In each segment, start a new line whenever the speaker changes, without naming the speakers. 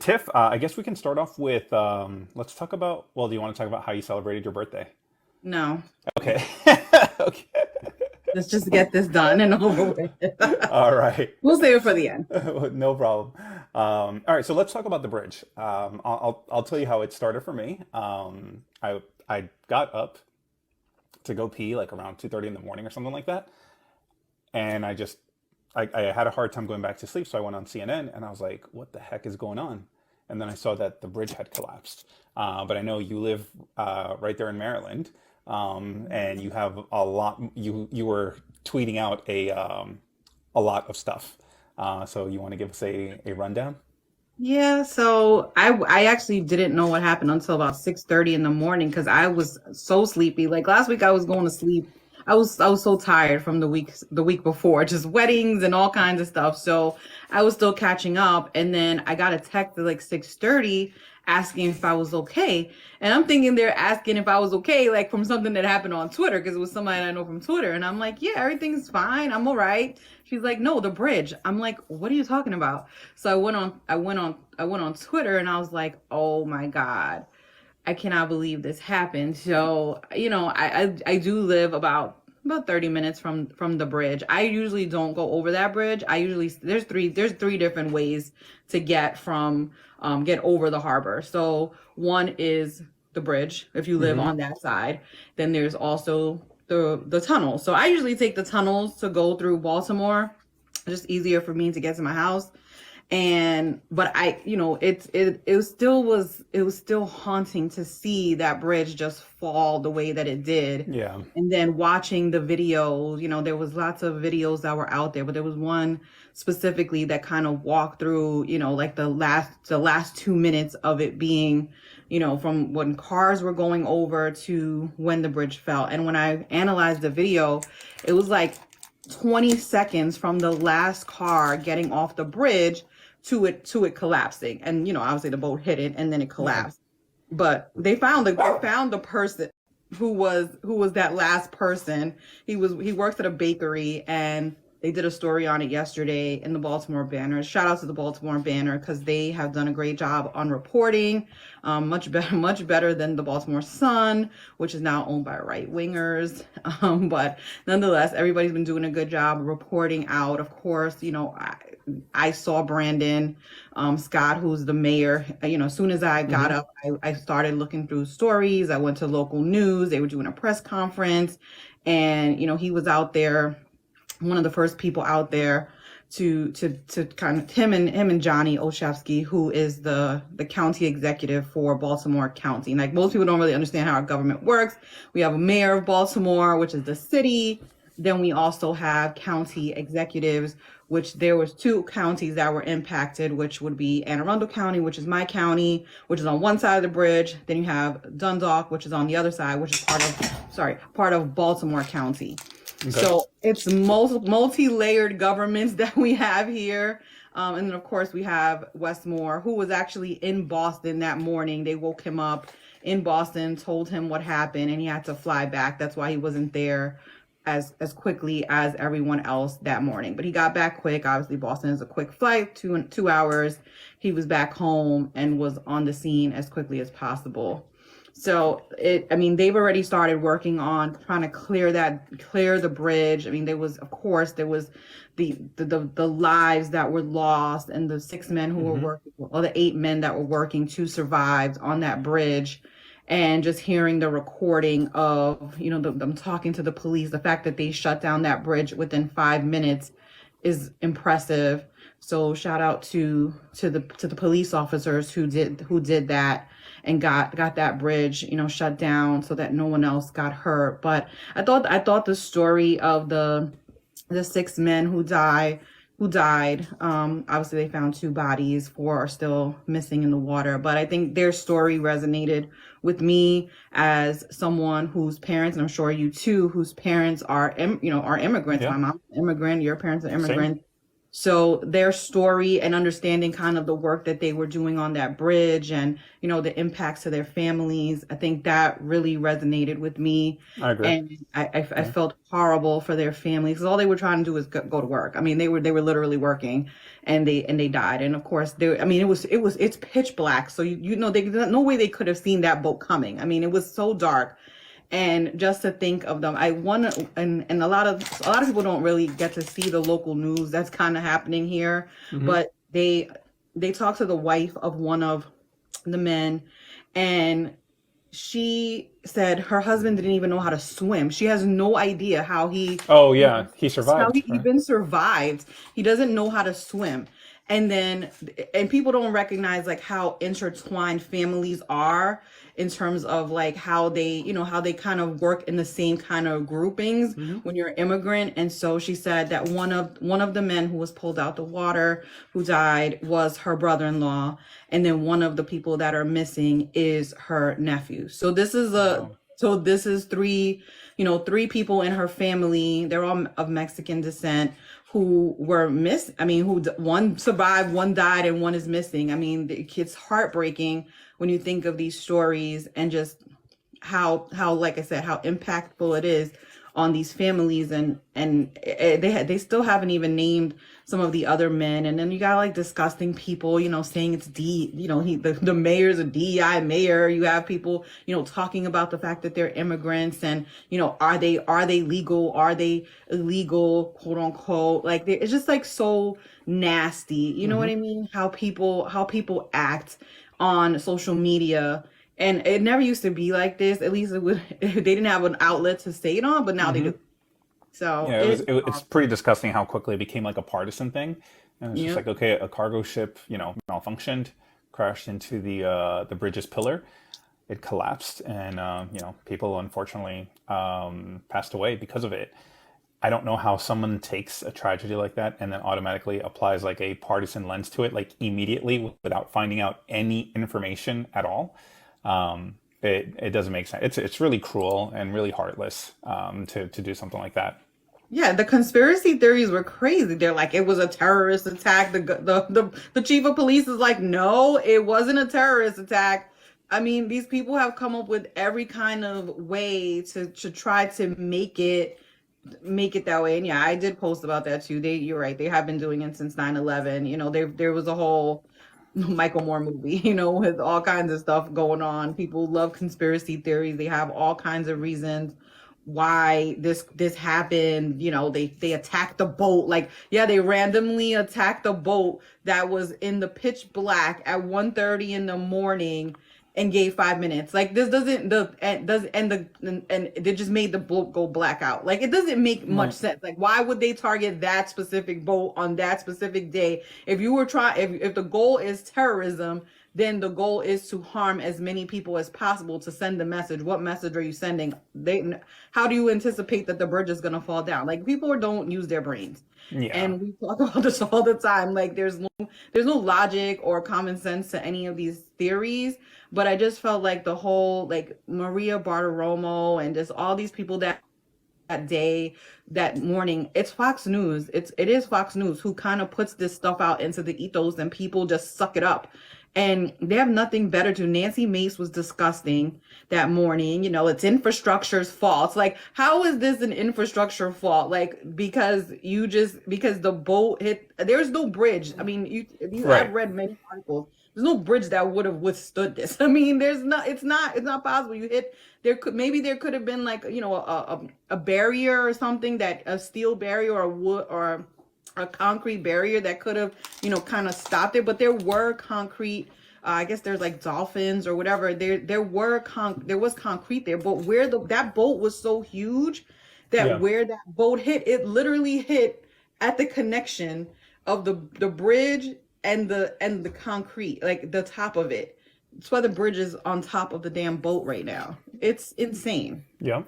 Tiff, I guess we can start off with let's talk about, well, do you want to talk about how you celebrated your birthday?
No,
Okay. Okay.
let's just get this done and over with.
All right.
We'll save it for the end.
No problem. All right, so let's talk about the bridge. I'll tell you how it started for me. I got up to go pee like around 2:30 in the morning or something like that, and I had a hard time going back to sleep, so I went on CNN and I was like, "What the heck is going on?" And then I saw that the bridge had collapsed. But I know you live right there in Maryland, and you have a lot. You were tweeting out a lot of stuff. So you want to give us a rundown?
Yeah, so I actually didn't know what happened until about 6:30 in the morning because I was so sleepy. Like last week I was going to sleep. I was so tired from the week before, just weddings and all kinds of stuff. So I was still catching up and then I got a text at like 6:30 asking if I was okay. And I'm thinking they're asking if I was okay like from something that happened on Twitter because it was somebody I know from Twitter and I'm like, "Yeah, everything's fine. I'm all right." She's like, "No, the bridge." I'm like, "What are you talking about?" So I went on Twitter and I was like, "Oh my God, I cannot believe this happened." So, I do live about 30 minutes from the bridge. I usually don't go over that bridge. I usually there's three different ways to get over the harbor. So, one is the bridge if you live
Hmm.
on that side. Then there's also the tunnel. So, I usually take the tunnels to go through Baltimore. It's just easier for me to get to my house. And but it was still haunting to see that bridge just fall the way that it did.
Yeah.
And then watching the videos, there was lots of videos that were out there, but there was one specifically that kind of walked through, like the last 2 minutes of it being, from when cars were going over to when the bridge fell. And when I analyzed the video, it was like 20 seconds from the last car getting off the bridge to it collapsing. And obviously the boat hit it and then it
Yeah.
collapsed. But they found the person who was that last person. He works at a bakery and they did a story on it yesterday in the Baltimore Banner. Shout out to the Baltimore Banner because they have done a great job on reporting, much better than the Baltimore Sun, which is now owned by right wingers. But nonetheless, everybody's been doing a good job reporting out. Of course, I saw Brandon Scott, who's the mayor. As soon as I got
Hmm.
up, I started looking through stories. I went to local news. They were doing a press conference, and he was out there, one of the first people out there to kind of him and Johnny Olszewski, who is the county executive for Baltimore County. Like most people don't really understand how our government works. We have a mayor of Baltimore, which is the city. Then we also have county executives, which there was two counties that were impacted, which would be Anne Arundel County, which is my county, which is on one side of the bridge. Then you have Dundalk, which is on the other side, which is part of Baltimore County.
Okay.
So it's multi-layered governments that we have here. And then of course we have Westmore, who was actually in Boston that morning. They woke him up in Boston, told him what happened, and he had to fly back. That's why he wasn't there as quickly as everyone else that morning. But he got back quick. Obviously, Boston is a quick flight, 2 hours. He was back home and was on the scene as quickly as possible. So I mean, they've already started working on trying to clear the bridge. I mean, there was the lives that were lost and the 6 men who were
Hmm.
working, or the 8 men that were working to survive on that bridge. And just hearing the recording of, them talking to the police, the fact that they shut down that bridge within 5 minutes is impressive. So shout out to the police officers who did that and got that bridge, shut down so that no one else got hurt. But I thought the story of the 6 men who died, obviously they found two bodies, four are still missing in the water, but I think their story resonated with me as someone whose parents, and I'm sure you too, whose parents are immigrants.
Yeah.
My mom's an immigrant, your parents are
Same.
immigrants. So their story and understanding kind of the work that they were doing on that bridge and, the impacts to their families, I think that really resonated with me.
I agree.
And I
Yeah.
felt horrible for their families because all they were trying to do was go to work. I mean, they were literally working and they died. And of course, I mean, it's pitch black. So, there's no way they could have seen that boat coming. I mean, it was so dark. And just to think of them, I want to, and a lot of people don't really get to see the local news that's kind of happening here,
Hmm.
but they talked to the wife of one of the men, and she said her husband didn't even know how to swim. She has no idea
Oh yeah, he
how he
survived, right?
even survived. He doesn't know how to swim. And people don't recognize like how intertwined families are in terms of like how they kind of work in the same kind of groupings
Hmm.
when you're an immigrant. And so she said that one of the men who was pulled out the water who died was her brother-in-law, and then one of the people that are missing is her nephew.
Wow.
So this is three people in her family. They're all of Mexican descent who were I mean, one survived, one died, and one is missing. I mean, it's heartbreaking when you think of these stories and just how like I said, how impactful it is on these families. And they still haven't even named some of the other men. And then you got like disgusting people, saying it's the mayor's a DEI mayor. You have people, talking about the fact that they're immigrants and, are they legal? Are they illegal, quote unquote? Like it's just like so nasty. You know what
Hmm.
I mean? How people act on social media. And it never used to be like this. At least they didn't have an outlet to say it on, but now they
Hmm.
do. So
Yeah,
it's
it's pretty disgusting how quickly it became like a partisan thing. And it's just
yeah.
like, okay, a cargo ship, malfunctioned, crashed into the bridge's pillar. It collapsed, and people unfortunately passed away because of it. I don't know how someone takes a tragedy like that and then automatically applies like a partisan lens to it, like immediately without finding out any information at all. It doesn't make sense. It's really cruel and really heartless to do something like that.
Yeah, the conspiracy theories were crazy. They're like it was a terrorist attack. The chief of police is like, no, it wasn't a terrorist attack. I mean, these people have come up with every kind of way to try to make it that way. And yeah, I did post about that too. You're right. They have been doing it since 9/11. There was a whole Michael Moore movie, with all kinds of stuff going on. People love conspiracy theories. They have all kinds of reasons why this happened. They attacked the boat. Like, yeah, they randomly attacked the boat that was in the pitch black at 1:30 in the morning and gave 5 minutes. Like this doesn't the and does and they just made the boat go blackout. Like it doesn't make much
Right.
sense. Like why would they target that specific boat on that specific day? If you were trying if the goal is terrorism, then the goal is to harm as many people as possible to send the message. What message are you sending? How do you anticipate that the bridge is going to fall down? Like people don't use their brains.
Yeah.
And we talk about this all the time. Like there's no logic or common sense to any of these theories. But I just felt like the whole like Maria Bartiromo and just all these people that day, that morning, it's Fox News. It is Fox News who kind of puts this stuff out into the ethos and people just suck it up. And they have nothing better to. Nancy Mace was disgusting that morning. It's infrastructure's fault. It's like, how is this an infrastructure fault? Like, because the boat hit, there's no bridge. I mean, I've
Right.
read many articles. There's no bridge that would have withstood this. I mean, it's not possible. There could have been like, a barrier or something, that a steel barrier or a wood or a concrete barrier that could have, kind of stopped it. But there were concrete. I guess there's like dolphins or whatever. There was concrete there, but where that boat was so huge that
Yeah.
where that boat hit, it literally hit at the connection of the bridge and the concrete, like the top of it. That's why the bridge is on top of the damn boat right now. It's insane.
Yeah.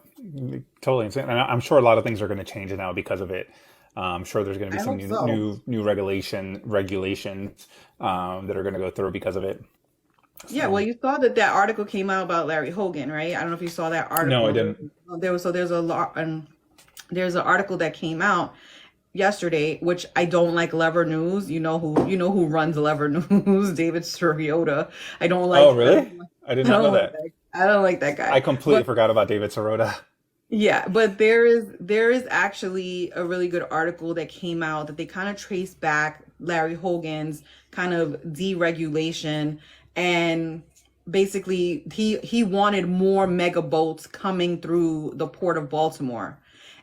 Totally insane. And I'm sure a lot of things are going to change now because of it. I'm sure there's going to be
I
some
hope
new
so.
new regulations that are going to go through because of it.
Yeah, well,
So
you saw that article came out about Larry Hogan, right? I don't know if you saw that
no, I
article.
didn't.
There's an article that came out, yesterday, which I don't like Lever News. You know who runs Lever News, David Siriota. I don't
Oh,
like I
really?
don't
I did
I
not know
don't like
that.
that. I don't like that
I
guy.
completely
But
forgot about David Sirota.
yeah, but there is actually a really good article that came out that they kind of traced back Larry Hogan's kind of deregulation, and basically he wanted more mega boats coming through the port of Baltimore.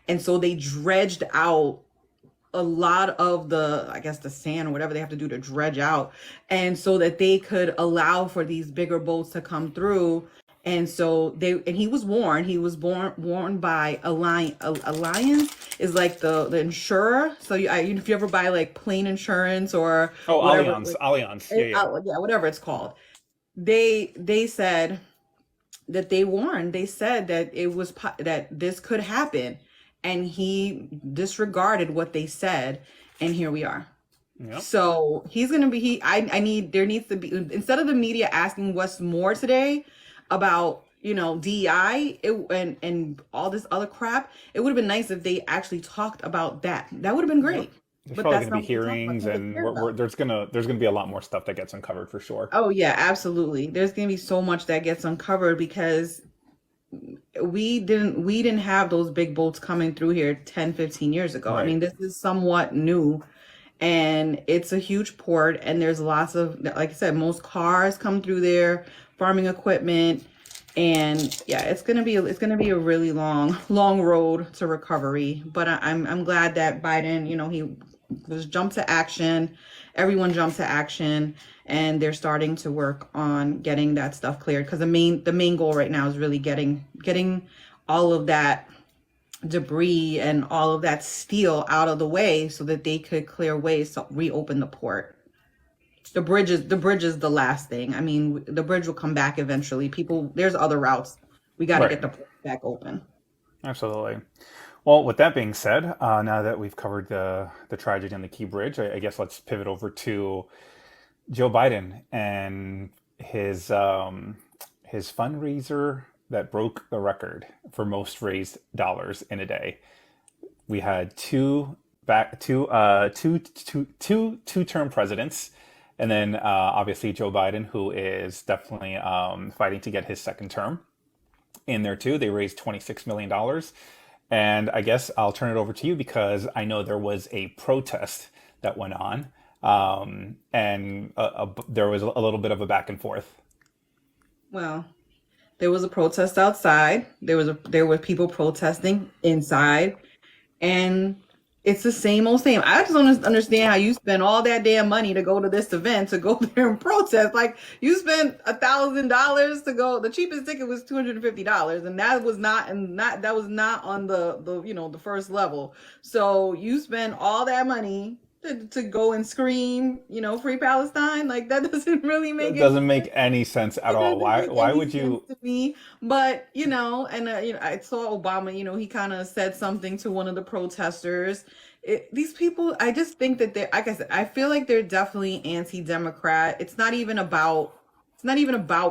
And so they dredged out a lot of the, I guess, the sand or whatever they have to do to dredge out, and so that they could allow for these bigger boats to come through. And so he was warned. He was warned by Alliance is like the insurer. So if you ever buy like plane insurance or
Oh,
whatever,
Allianz. Allianz. Yeah, yeah.
yeah, whatever it's called, they said that they warned. They said that that this could happen, and he disregarded what they said, and here we are.
Yep.
So he's gonna be he. I need there needs to be, instead of the media asking what's more today about DEI and all this other crap. It would have been nice if they actually talked about that. That would have been
Yep.
great.
There's
But
probably
that's
going to
not
be
what they talk about.
hearings,
Nobody
and
cares about.
there's gonna be a lot more stuff that gets uncovered for sure.
Oh yeah, absolutely. There's gonna be so much that gets uncovered because we didn't have those big boats coming through here 10, 15 years ago. I
Right.
mean, this is somewhat new, and it's a huge port, and there's lots of, like I said, most cars come through there, farming equipment, and yeah, it's gonna be a really long road to recovery. But I'm glad that Biden, he was jumped to action. Everyone jumped to action, and they're starting to work on getting that stuff cleared, because the main goal right now is really getting all of that debris and all of that steel out of the way so that they could clear ways to reopen the port. The bridge is the last thing. I mean, the bridge will come back eventually. There's other routes. We got to
Right.
get the port back open.
Absolutely. Well, with that being said, now that we've covered the tragedy on the Key Bridge, I guess let's pivot over to Joe Biden and his fundraiser that broke the record for most raised dollars in a day. We had two-term presidents, and then obviously Joe Biden, who is definitely fighting to get his second term in there too. They raised $26 million. And I guess I'll turn it over to you because I know there was a protest that went on, and there was a little bit of a back and forth.
Well, there was a protest outside. There were people protesting inside, and it's the same old same. I just don't understand how you spend all that damn money to go to this event, to go there and protest. Like, you spent $1,000 to go. The cheapest ticket was $250, and that was not on the first level. So you spend all that money to go and scream, free Palestine. Like, that doesn't really make
It
any
doesn't make
sense.
any sense at
It
all.
doesn't
Why
make
why
any
would
sense
you?
to me. But and I saw Obama. He kind of said something to one of the protesters. These people, I just think that they're, like I said, I feel like they're definitely anti-democrat. It's not even about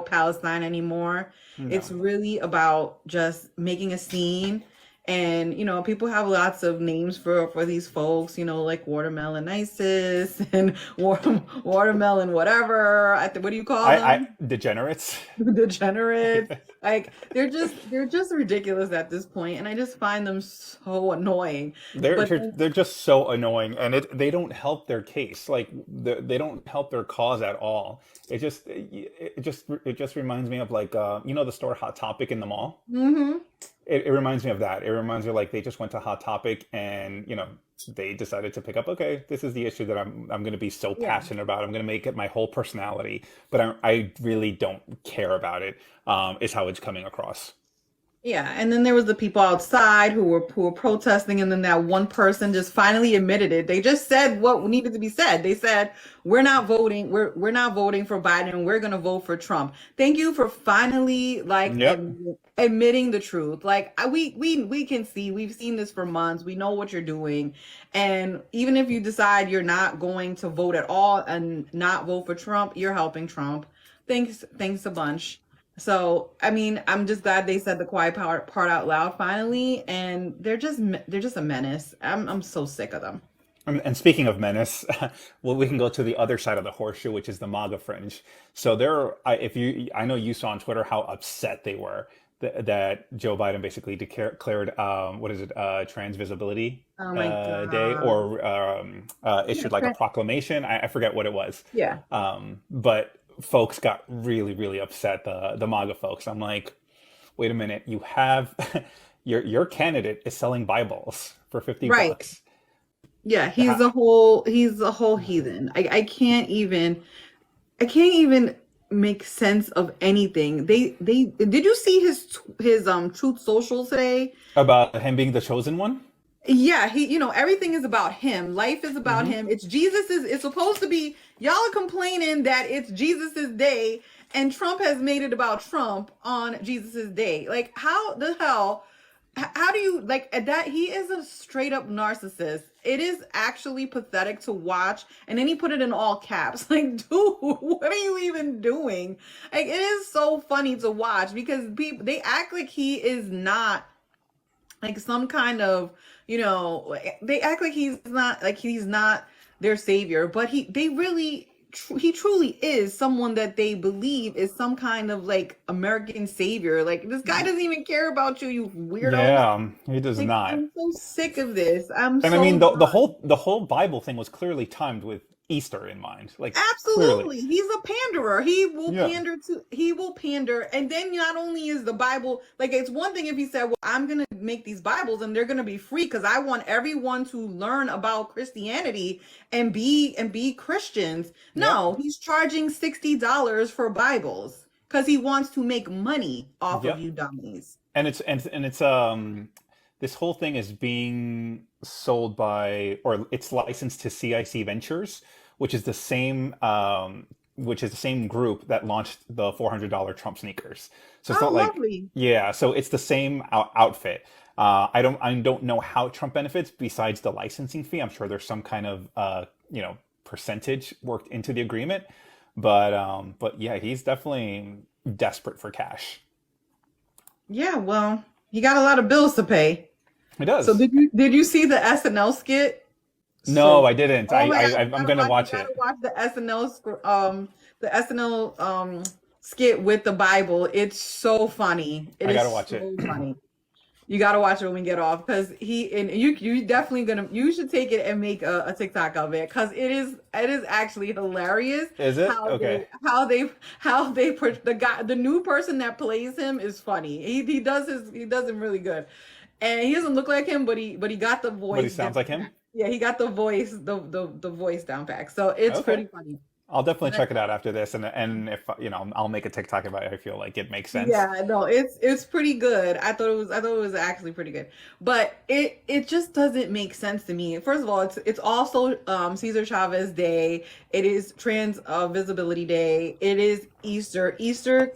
Palestine anymore. It's
No.
really about just making a scene. And people have lots of names for these folks, like watermelon ISIS and watermelon whatever. What do you call
I
them?
degenerates.
Degenerates. Like, they're just ridiculous at this point, and I just find them so annoying. But
They're just so annoying, and they don't help their case. Like they don't help their cause at all. It just reminds me of like the store Hot Topic in the mall.
hmm
It reminds me of that. It reminds me of like they just went to Hot Topic and they decided to pick up. Okay, this is the issue that I'm going to be so
yeah.
passionate about. I'm going to make it my whole personality, but I really don't care about it. Is how it's coming across.
Yeah, and then there was the people outside who were protesting, and then that one person just finally admitted it. They just said what needed to be said. They said, "We're not voting. We're not voting for Biden. We're gonna vote for Trump." Thank you for finally, like,
Yep.
admitting the truth. Like, we can see, we've seen this for months. We know what you're doing, and even if you decide you're not going to vote at all and not vote for Trump, you're helping Trump. Thanks a bunch. So, I mean, I'm just glad they said the quiet part out loud finally, and they're just a menace. I'm so sick of them.
And speaking of menace, well, we can go to the other side of the horseshoe, which is the MAGA fringe. So if you, I know you saw on Twitter how upset they were that Joe Biden basically declared, what is it, Trans Visibility
Oh my
Day,
God.
or
Yeah,
issued like a proclamation. I forget what it was.
yeah.
But folks got really, really upset. The MAGA folks. I'm like, wait a minute, you have your candidate is selling Bibles for 50
Right.
bucks.
Yeah,
Ha-
he's a whole heathen. I can't even make sense of anything. They did you see his Truth Social today?
About him being the chosen one?
Yeah, everything is about him. Life is about
Hmm.
him. It's supposed to be, y'all are complaining that it's Jesus's day and Trump has made it about Trump on Jesus's day. Like, how the hell, how do you like that? He is a straight up narcissist. It is actually pathetic to watch. And then he put it in all caps. Like, dude, what are you even doing? Like, it is so funny to watch because people, they act like he is not like some kind of, they act like he's not their savior, but he truly is someone that they believe is some kind of like American savior. Like, this guy doesn't even care about you, you weirdos.
Yeah, he does
Like,
not.
I'm so sick of this. I'm
And I
so
mean, the
done.
whole Bible thing was clearly timed with Easter in mind, like clearly.
Absolutely. He's a panderer.
Yeah.
He will pander. And then not only is the Bible, like, it's one thing if he said, well, I'm going to make these Bibles and they're going to be free because I want everyone to learn about Christianity and be Christians.
Yep.
No, he's charging $60 for Bibles because he wants to make money off of
Yep.
you dummies.
And it's this whole thing is being sold by, or it's licensed to CIC Ventures, which is the same group that launched the $400 Trump sneakers. So it's
Oh,
not like,
lovely.
yeah, so it's the same outfit. I don't know how Trump benefits besides the licensing fee. I'm sure there's some kind of percentage worked into the agreement, but yeah, he's definitely desperate for cash.
Yeah, well, he got a lot of bills to pay.
He
So
does.
did you see the SNL skit?
No,
So,
I didn't.
oh my God,
I'm gonna
you
watch
gotta
it.
watch the SNL skit with the Bible. It's so funny. It
I
is
gotta watch it.
so funny. You gotta watch it when we get off because you definitely you should take it and make a TikTok of it because it is actually hilarious
Is it? Okay.
the new person that plays him is funny. He does him really good, and he doesn't look like him, but he got the
But he
voice
sounds
down.
like him?
Yeah, he got the voice down pack. So it's
Okay.
pretty funny.
I'll definitely
But
check it out after this, and if I'll make a TikTok about it. I feel like it makes sense.
yeah, no, it's pretty good. I thought it was actually pretty good. But it just doesn't make sense to me. First of all, it's also Cesar Chavez Day. It is Trans Visibility Day. It is Easter. Easter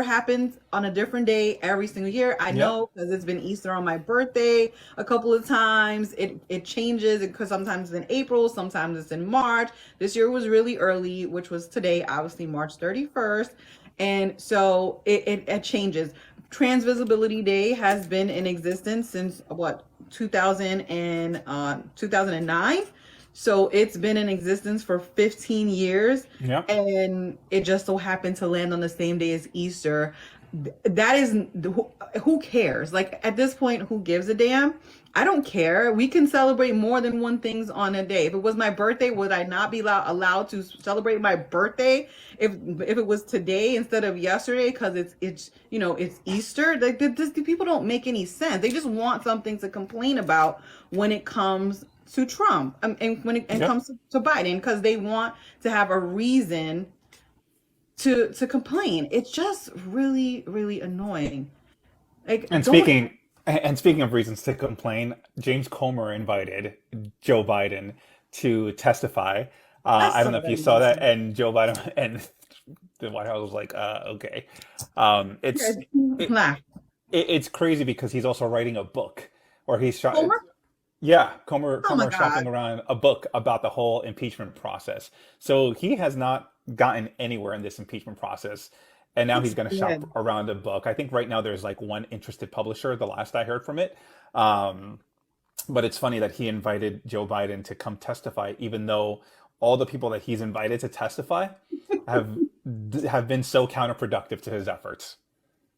happens on a different day every single year. I
Yep.
know because it's been Easter on my birthday a couple of times. It changes because sometimes it's in April, sometimes it's in March. This year was really early, which was today, obviously March 31st. And so it changes. Trans Visibility Day has been in existence since what 2009. So it's been in existence for 15 years,
Yep.
and it just so happened to land on the same day as Easter. That is, who cares? Like, at this point, who gives a damn? I don't care. We can celebrate more than one things on a day. If it was my birthday, would I not be allowed to celebrate my birthday if it was today instead of yesterday? Because it's Easter. Like, the people don't make any sense. They just want something to complain about when it comes to Trump, and when it
Yep.
comes to Biden, because they want to have a reason to complain. It's just really, really annoying. Like,
And
don't.
speaking of reasons to complain, James Comer invited Joe Biden to testify.
I
I don't
saw
know if you
that
saw that,
message.
and Joe Biden and the White House was like, okay.
Yeah,
It's it,
laugh.
it's crazy because he's also writing a book, or he's trying.
Homer?
Yeah,
Oh my
Comer
God.
shopping around a book about the whole impeachment process. So he has not gotten anywhere in this impeachment process, and now
It's
he's going to shop
good.
around a book. I think right now there's like one interested publisher, the last I heard from it. Um, But it's funny that he invited Joe Biden to come testify, even though all the people that he's invited to testify have have been so counterproductive to his efforts.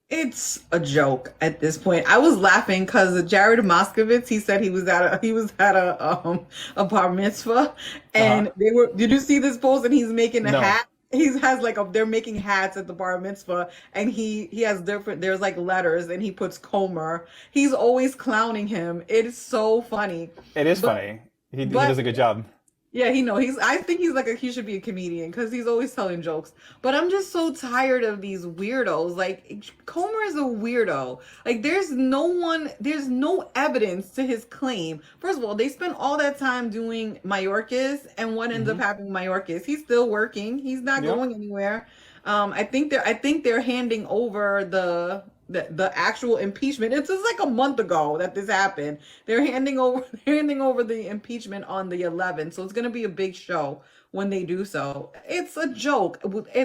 It's a joke at this point. I was laughing because Jared Moskowitz, he said he was at a bar mitzvah,
Uh huh.
and they were. Did you see this post? And he's making a
No,
hat. He has like they're making hats at the bar mitzvah, and he has different. There's like letters, and he puts Comer. He's always clowning him. It is so funny,
it is
but
funny. He
but
does a good job.
yeah, he know he's. I think he's like he should be a comedian because he's always telling jokes. But I'm just so tired of these weirdos. Like Comer is a weirdo. Like there's no evidence to his claim. First of all, they spent all that time doing Mayorkas, and what ends up
Hmm.
happening with Mayorkas? He's still working. He's not
Yep.
going anywhere. I think they're handing over the actual impeachment. It's just like a month ago that this happened. They're handing over they're handing over the impeachment on the 11th. So it's going to be a big show when they do so. It's a joke.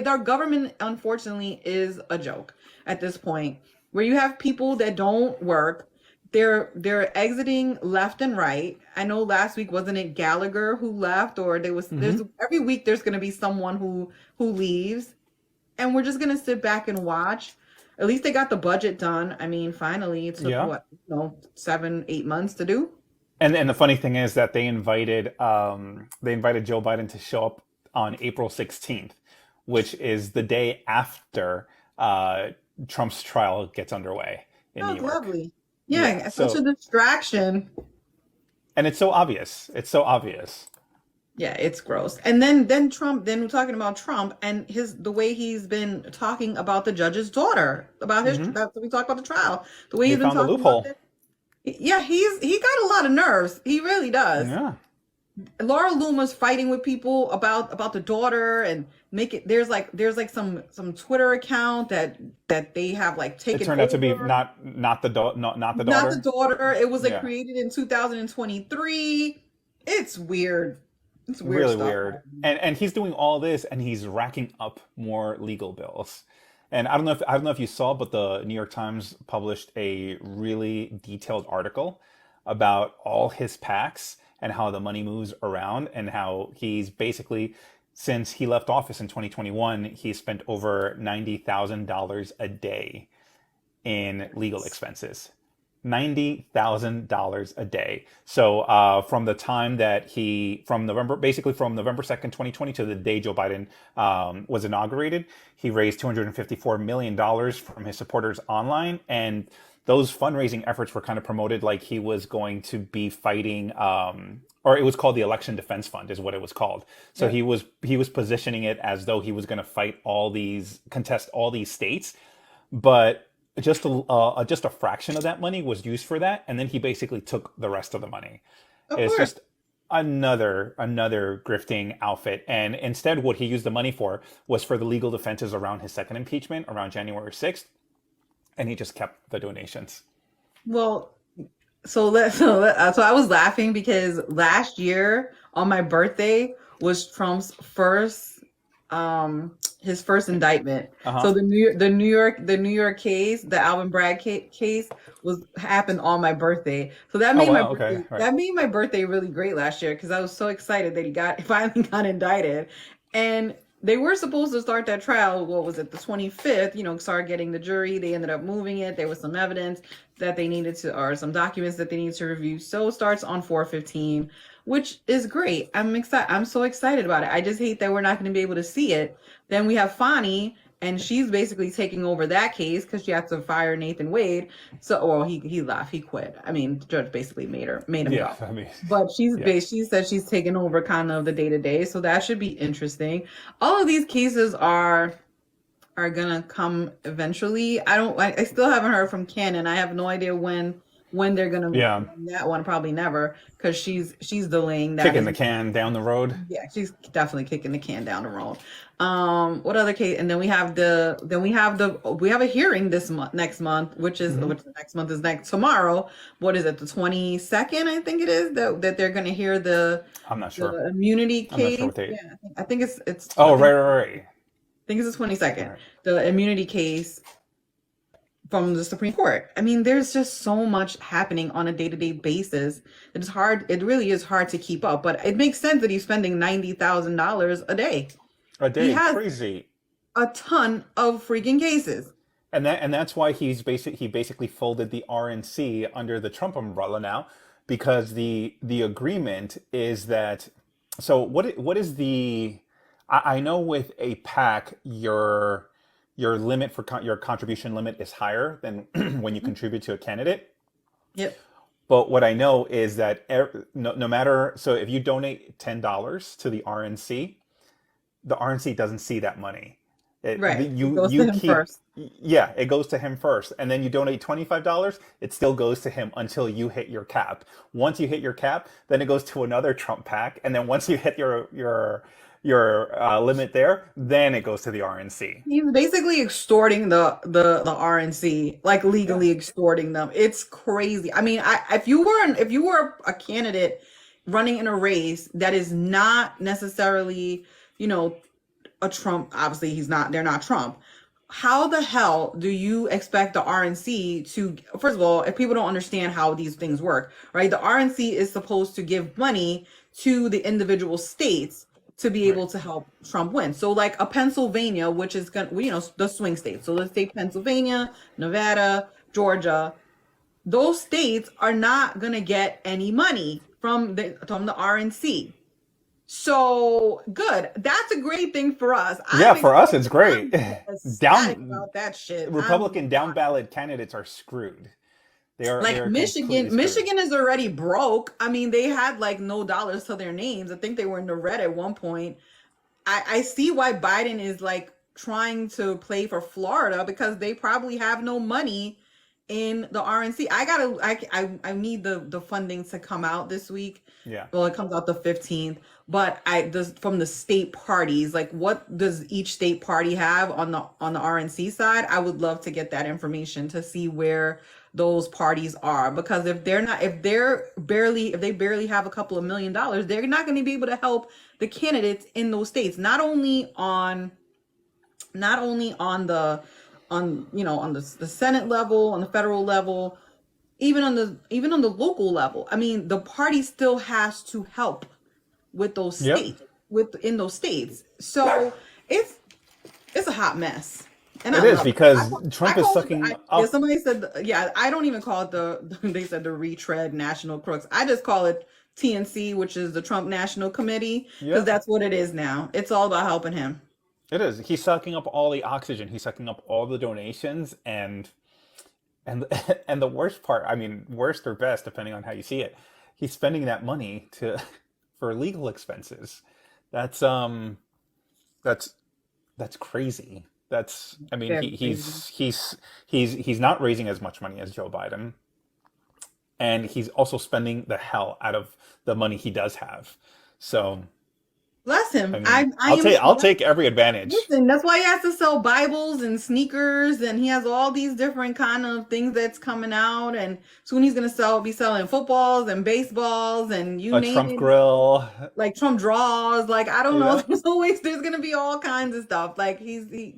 Our government unfortunately is a joke at this point where you have people that don't work. They're exiting left and right. I know last week wasn't it Gallagher who left, or there's
Hmm.
every week there's going to be someone who leaves, and we're just gonna sit back and watch. At least they got the budget done. I mean, finally, it took
Yeah.
what, 7, 8 months to do.
And the funny thing is that they invited Joe Biden to show up on April 16th, which is the day after Trump's trial gets underway in
That
New
was
York.
lovely.
Yeah.
Yeah, such a
So
distraction.
and it's so obvious. It's so obvious.
Yeah, it's gross. And then Trump. Then we're talking about Trump and the way he's been talking about the judge's daughter, about his.
Hmm.
We talk about the trial. The way
He
he's been
found the
talking about
loophole.
that. Yeah, he got a lot of nerves. He really does.
Yeah.
Laura Loomer's fighting with people about the daughter and make it there's like some Twitter account that they have like
It
taken
turned out to be
over.
not the
Not the
daughter.
daughter. It was like
Yeah.
created in 2023. It's weird. It's weird
Really
stuff.
weird. And he's doing all this and he's racking up more legal bills. And I don't know if you saw, but the New York Times published a really detailed article about all his PACs and how the money moves around and how he's basically since he left office in 2021, he spent over $90,000 a day in legal expenses. $90,000 a day. So from the time that from November, basically from November 2nd, 2020 to the day Joe Biden was inaugurated, he raised $254 million from his supporters online. And those fundraising efforts were kind of promoted like he was going to be fighting, or it was called the Election Defense Fund, is what it was called. So
Yeah.
he was positioning it as though he was going to contest all these states, but just a fraction of that money was used for that, and then he basically took the rest of the money.
Of
It's
course.
just another grifting outfit, and instead, what he used the money for was for the legal defenses around his second impeachment around January 6th, and he just kept the donations.
Well, so I was laughing because last year on my birthday was Trump's his first indictment.
Uh huh.
So the New York case, the Alvin Bragg case was happened on my birthday. So
Oh wow. Okay. Right.
that made my birthday really great last year because I was so excited that he got finally got indicted. And they were supposed to start that trial, what was it, the 25th, start getting the jury. They ended up moving it. There was some evidence that they needed to, or some documents that they needed to review. So it starts on 4/15, which is great. I'm excited. I'm so excited about it. I just hate that we're not going to be able to see it. Then we have Fani, and she's basically taking over that case because she had to fire Nathan Wade. So, well, he left, he quit. I mean, the judge basically made him
Yeah.
go.
I mean,
But
yeah.
she said she's taking over kind of the day to day, so that should be interesting. All of these cases are gonna come eventually. I still haven't heard from Cannon. I have no idea when they're gonna
Yeah.
run that one. Probably never, because she's delaying that
Kicking
as
the can down the road.
yeah, she's definitely kicking the can down the road. What other case? And then we have a hearing this month, next month,
Hmm.
which the next month is next tomorrow. What is it? The 22nd, I think it is that they're going to hear
I'm not sure.
the immunity
I'm not sure
case.
what they.
Yeah, I think
Oh, right, right, right.
it's the 22nd.
Right.
The immunity case from the Supreme Court. I mean, there's just so much happening on a day-to-day basis. It's hard, it really is hard to keep up, but it makes sense that he's spending $90,000 a day.
A
He
day,
has
crazy.
a ton of freaking cases.
And that's why he basically folded the RNC under the Trump umbrella now, because the agreement is that, so what is the, I know with a PAC your limit for your contribution limit is higher than when you contribute to a candidate.
Yep.
But what I know is that no matter, so if you donate $10 to the RNC doesn't see that money.
Right. It
You
goes to
you
him
keep,
first.
yeah, it goes to him first, and then you donate $25. It still goes to him until you hit your cap. Once you hit your cap, then it goes to another Trump PAC, and then once you hit your limit there, then it goes to the RNC.
He's basically extorting the RNC, like
Yeah.
legally extorting them. It's crazy. I mean, if you were a candidate running in a race that is not necessarily, you know, a Trump, obviously he's not, they're not Trump. How the hell do you expect the RNC to, first of all, if people don't understand how these things work, right? The RNC is supposed to give money to the individual states to be
Right.
able to help Trump win. So like a Pennsylvania, which is going to, you know, the swing states. So let's take Pennsylvania, Nevada, Georgia. Those states are not going to get any money from the RNC. So good. That's a great thing for us.
Yeah,
I'm
for us it's
excited.
great.
I'm ecstatic
Down
about that shit.
Republican down ballot candidates are screwed. They
Like
are completely screwed.
Michigan is already broke. I mean, they had like no dollars to their names. I think they were in the red at one point. I see why Biden is like trying to play for Florida because they probably have no money in the RNC. I need the funding to come out this week.
Yeah.
Well, it comes out the 15th, but from the state parties, like what does each state party have on the RNC side? I would love to get that information to see where those parties are, because if they barely have a couple of $1 million, they're not going to be able to help the candidates in those states, not only on the Senate level, on the federal level, even on the local level. I mean, the party still has to help with those
Yep.
states, within those states. So it's a hot mess, and
It
I
is
love it.
because
I
Trump is
call it.
sucking
Yeah,
up
somebody said. Yeah, I don't even call it the. They said the retread national crooks. I just call it TNC, which is the Trump National Committee, because
Yep.
that's what it is now. It's all about helping him.
It is. He's sucking up all the oxygen. He's sucking up all the donations and and the worst part, I mean, worst or best depending on how you see it. He's spending that money to for legal expenses. That's that's that's crazy. That's I mean,
Very crazy.
he's not raising as much money as Joe Biden, and he's also spending the hell out of the money he does have. So,
Bless
I
him.
mean,
I am.
I'll take every advantage.
Listen, that's why he has to sell Bibles and sneakers, and he has all these different kind of things that's coming out. And soon he's gonna be selling footballs and baseballs and you
A
name
Trump
it,
grill.
like Trump draws. Like I don't know.
Yeah.
There's gonna be all kinds of stuff. Like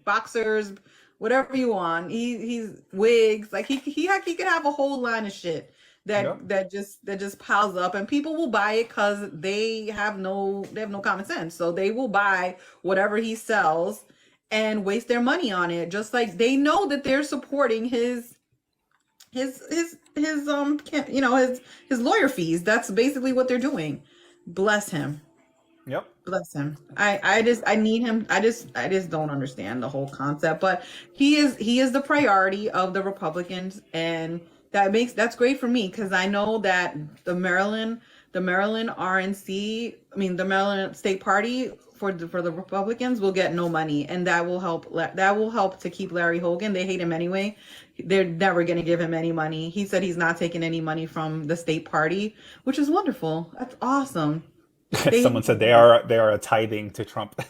boxers, whatever you want. He's wigs. Like he could have a whole line of shit
Yep.
that just piles up, and people will buy it because they have no common sense, so they will buy whatever he sells and waste their money on it, just like they know that they're supporting his lawyer fees. That's basically what they're doing. Bless him.
Yep.
Bless him. I need him. I just don't understand the whole concept, but he is the priority of the Republicans, and that's great for me because I know that the Maryland RNC, I mean the Maryland State Party for the Republicans will get no money, and that will help to keep Larry Hogan. They hate him anyway. They're never going to give him any money. He said he's not taking any money from the state party, which is wonderful. That's awesome. They
Someone said they are a tithing to Trump.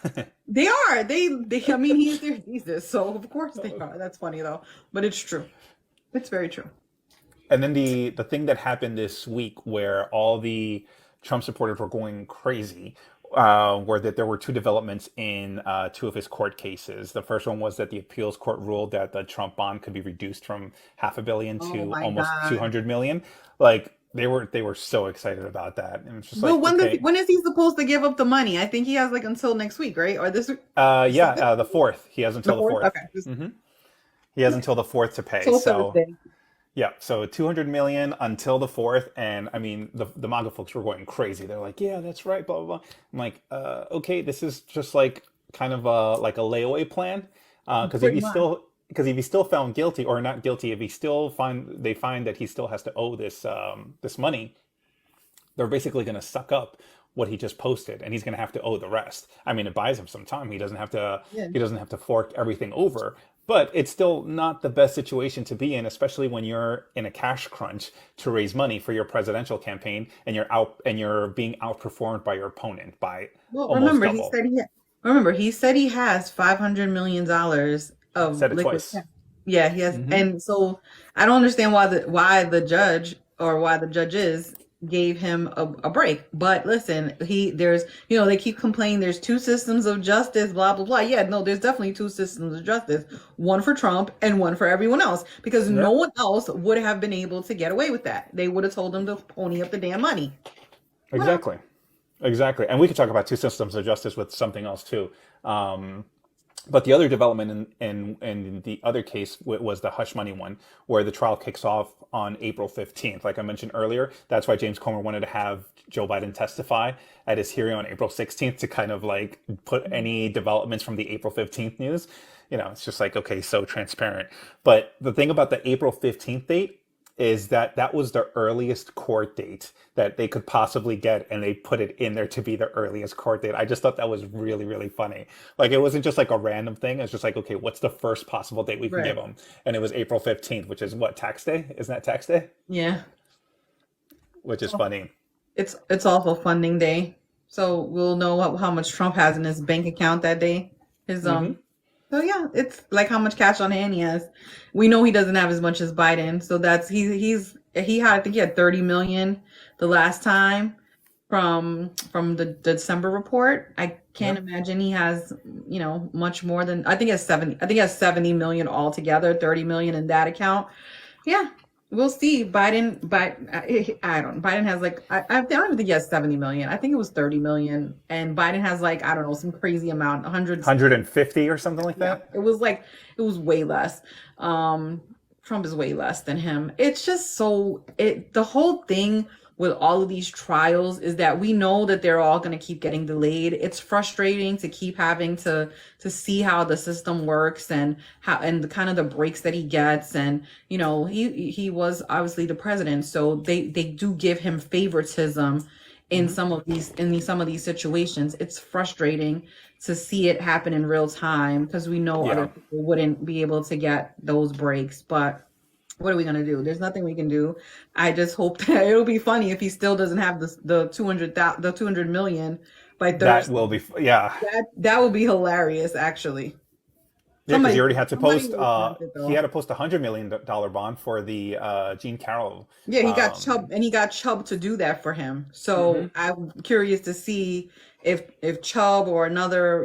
they are. I mean, he's their Jesus, so of course they are. That's funny though, but it's true. It's very true.
And then the thing that happened this week where all the Trump supporters were going crazy were that there were two developments in two of his court cases. The first one was that the appeals court ruled that the Trump bond could be reduced from half a billion
Oh
to
my
almost
God.
200 million. Like they were so excited about that, and it's just
But
like, okay,
when is he supposed to give up the money? I think he has like until next week, right? Or
yeah,
this
the fourth. He has
the
until the
fourth?
fourth.
Okay. Just
He has until the fourth to pay.
till
So
Thursday.
yeah, so 200 million until the fourth, and I mean the MAGA folks were going crazy. They're like, yeah, that's right, blah blah blah. I'm like, okay, this is just like kind of like a layaway plan, because
Pretty much.
if he's still found guilty or not guilty, if he still find that he still has to owe this money, they're basically going to suck up what he just posted, and he's going to have to owe the rest. I mean, it buys him some time.
Yeah.
He doesn't have to fork everything over, but it's still not the best situation to be in, especially when you're in a cash crunch to raise money for your presidential campaign, and you're being outperformed by your opponent by
Well,
almost double.
remember he said he has $500 million of
Said it
liquid
twice.
cash. Yeah, he has,
Hmm.
and so I don't understand why the judge or why the judges gave him a break. But listen, there's they keep complaining there's two systems of justice, blah blah blah. Yeah, no, there's definitely two systems of justice, one for Trump and one for everyone else, because no
Yeah,
one else would have been able to get away with that. They would have told him to pony up the damn money. Well,
exactly. Exactly. And we could talk about two systems of justice with something else too. Um, But the other development in the other case was the hush money one, where the trial kicks off on April 15th. Like I mentioned earlier, that's why James Comer wanted to have Joe Biden testify at his hearing on April 16th to kind of like put any developments from the April 15th news. It's just like, okay, so transparent. But the thing about the April 15th date is that that was the earliest court date that they could possibly get, and they put it in there to be the earliest court date. I just thought that was really, really funny. Like it wasn't just like a random thing. It's just like, okay, what's the first possible date we can give
right.
them? And it was April 15th, which is what, tax day? Isn't that tax day?
Yeah.
Which is funny.
It's also funding day, so we'll know how much Trump has in his bank account that day. His
Hmm.
So yeah, it's like how much cash on hand he has. We know he doesn't have as much as Biden, so that's he had I think he had 30 million the last time from the December report. I can't
Yep.
imagine he has much more than I think he has 70. I think he has 70 million altogether, 30 million in that account. Yeah, we'll see. I don't. Biden has like I don't even think he has 70 million. I think it was 30 million, and Biden has like I don't know some crazy amount, hundreds.
150 or something like
Yeah,
that.
it was way less. Um, Trump is way less than him. It's just the whole thing with all of these trials is that we know that they're all going to keep getting delayed. It's frustrating to keep having to see how the system works and how and the kind of the breaks that he gets. And he was obviously the president, so they do give him favoritism in
Hmm.
some of these situations. It's frustrating to see it happen in real time because we know other
Yeah.
people wouldn't be able to get those breaks. But what are we gonna do? There's nothing we can do. I just hope that it'll be funny if he still doesn't have the 200 million by
That
Thursday.
will be, yeah.
That would be hilarious, actually.
Yeah, because
Somebody
he already had to
somebody
post.
will flaunt it
He
though.
had to post $100 million bond for the Gene Carroll.
Yeah,
Um,
He got Chubb to do that for him.
mhm.
So I'm curious to see if Chubb or another,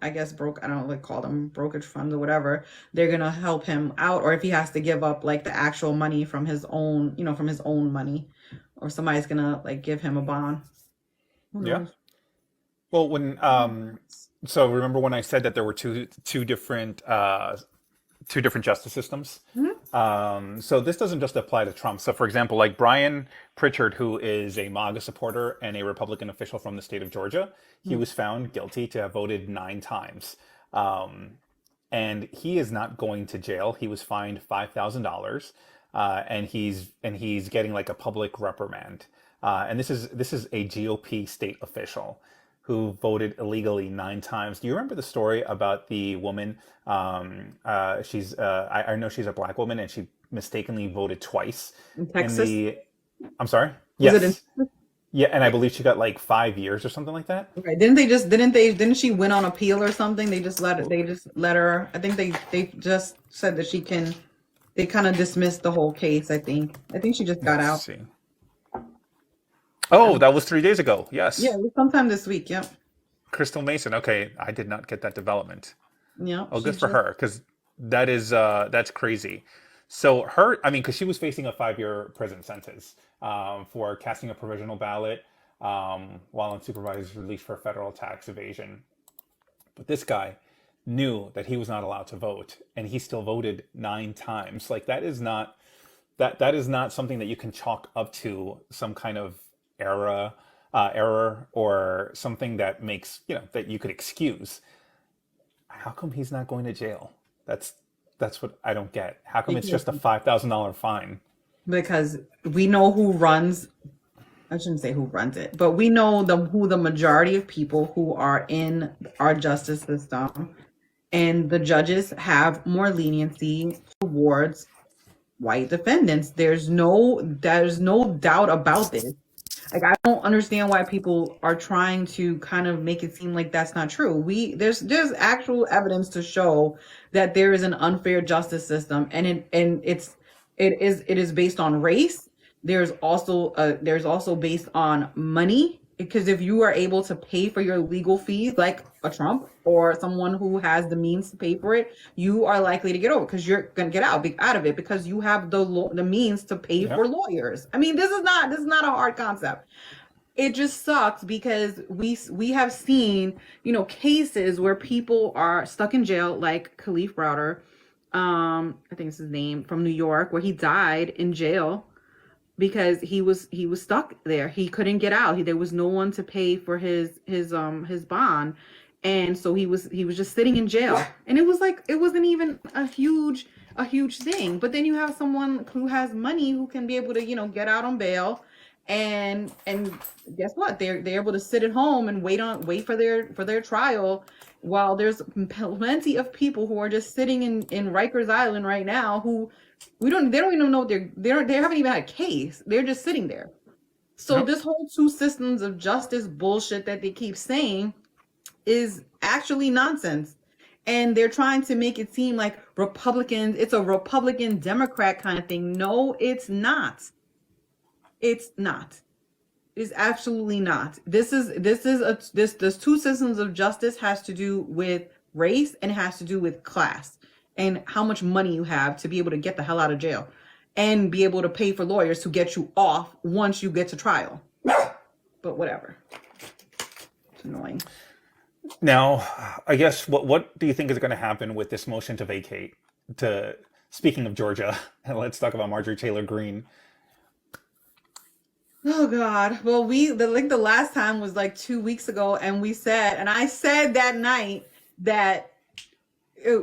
I guess I don't know, like call them brokerage funds or whatever, they're gonna help him out, or if he has to give up like the actual money from his own, from his own money, or somebody's gonna like give him a bond. Who
Yeah.
knows?
Well, so remember when I said that there were two different justice systems?
Mhm.
So this doesn't just apply to Trump. So for example, like Brian Pritchard, who is a MAGA supporter and a Republican official from the state of Georgia, he was found guilty to have voted 9 times. Um, and he is not going to jail. He was fined $5,000, and he's getting like a public reprimand. And this is a GOP state official who voted illegally 9 times. Do you remember the story about the woman? I know she's a black woman, and she mistakenly voted twice
In
in
Texas?
the. I'm sorry.
Was it in
Yes. Yeah, and I believe she got like 5 years or something like that.
Okay. Didn't she win on appeal or something? They just let her. I think they just said that they kind of dismissed the whole case, I think. I think she just got
Let's
out.
see. Oh, that was 3 days ago.
Yeah,
Yes.
it was sometime this week. Yep.
Crystal Mason. Okay, I did not get that development.
Yeah,
Oh,
she
good for
just
her, because that's crazy. So her, I mean, because she was facing a 5-year prison sentence for casting a provisional ballot while on supervised release for federal tax evasion. But this guy knew that he was not allowed to vote, and he still voted 9 times. Like that is not something that you can chalk up to some kind of error or something that makes that you could excuse. How come he's not going to jail? That's what I don't get. How come it's
because
just a $5,000 fine?
because we know who runs. I shouldn't say who runs it, but we know who the majority of people who are in our justice system, and the judges have more leniency towards white defendants. There's no doubt about this. Like, I don't understand why people are trying to kind of make it seem like that's not true. There's actual evidence to show that there is an unfair justice system, and it is based on race. There's also based on money, because if you are able to pay for your legal fees, like a Trump or someone who has the means to pay for it, you are likely to get over, because you're gonna get out of it because you have the means to pay
Yeah.
for lawyers. I mean, this is not a hard concept. It just sucks because we have seen, cases where people are stuck in jail, like Khalif Browder, I think it's his name, from New York, where he died in jail because he was stuck there. He couldn't get out. There was no one to pay for his bond, and so he was just sitting in jail. And it was like, it wasn't even a huge thing. But then you have someone who has money who can be able to get out on bail, and guess what? They're able to sit at home and wait for their trial, while there's plenty of people who are just sitting in Rikers Island right now who they don't even know they haven't even had a case. They're just sitting there. So
Yep.
this whole two systems of justice bullshit that they keep saying is actually nonsense. And they're trying to make it seem like Republicans, it's a Republican Democrat kind of thing. No, it's not. It's not. It's absolutely not. This two systems of justice has to do with race, and it has to do with class, and how much money you have to be able to get the hell out of jail and be able to pay for lawyers to get you off once you get to trial. But whatever. It's annoying.
Now, I guess what do you think is going to happen with this motion to vacate? To Speaking of Georgia, let's talk about Marjorie Taylor Greene.
Oh God. Well, the last time was like 2 weeks ago, and I said that night that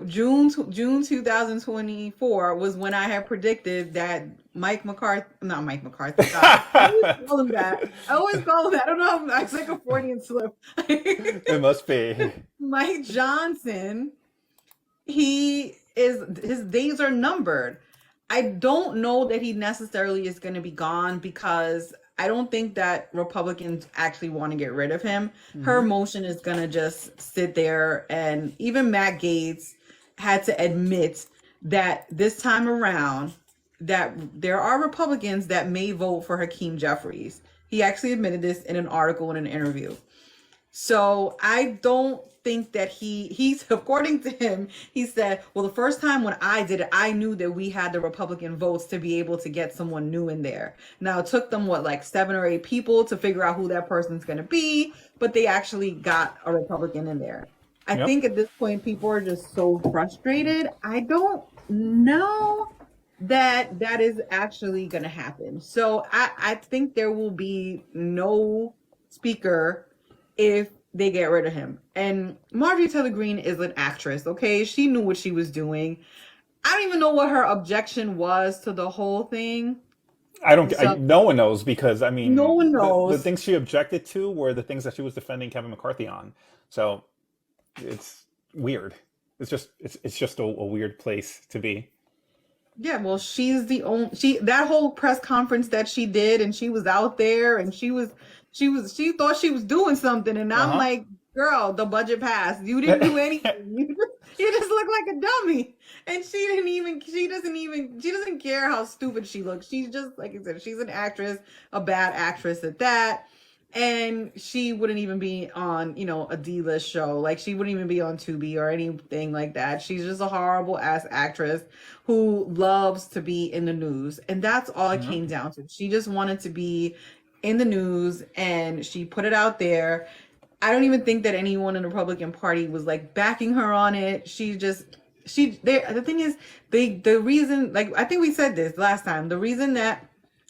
June 2024 was when I had predicted that Mike McCarthy, not Mike McCarthy. God, I always call him that. I don't know. It's like a Freudian slip.
It must be.
Mike Johnson, his days are numbered. I don't know that he necessarily is going to be gone, because I don't think that Republicans actually want to get rid of him. Her motion is going to just sit there, and even Matt Gaetz had to admit that this time around that there are Republicans that may vote for Hakeem Jeffries. He actually admitted this in an article, in an interview. So I don't think that he's according to him, he said, well, the first time when I did it, I knew that we had the Republican votes to be able to get someone new in there. Now, it took them, like 7 or 8 people to figure out who that person's going to be, but they actually got a Republican in there. I
Yep.
think at this point, people are just so frustrated. I don't know that is actually going to happen. So I think there will be no speaker if they get rid of him. And Marjorie Taylor Greene is an actress, okay? She knew what she was doing. I don't even know what her objection was to the whole thing.
No one knows, because I mean,
No one
the
knows.
things she objected to were the things that she was defending Kevin McCarthy on. So it's weird. It's just a weird place to be.
Yeah, well, she's the only that whole press conference that she did, and she was out there, and she thought she was doing something, and I'm
Uh
like, girl, the budget passed. You didn't do
huh.
anything. You just look like a dummy. And she doesn't care how stupid she looks. She's just, like I said, she's an actress, a bad actress at that. and she wouldn't even be on, a D-list show. Like, she wouldn't even be on Tubi or anything like that. She's just a horrible ass actress who loves to be in the news. And that's all it came down to. She just wanted to be in the news, and she put it out there. I don't even think that anyone in the Republican Party was like backing her on it. The thing is, the reason, like, I think we said this last time, the reason that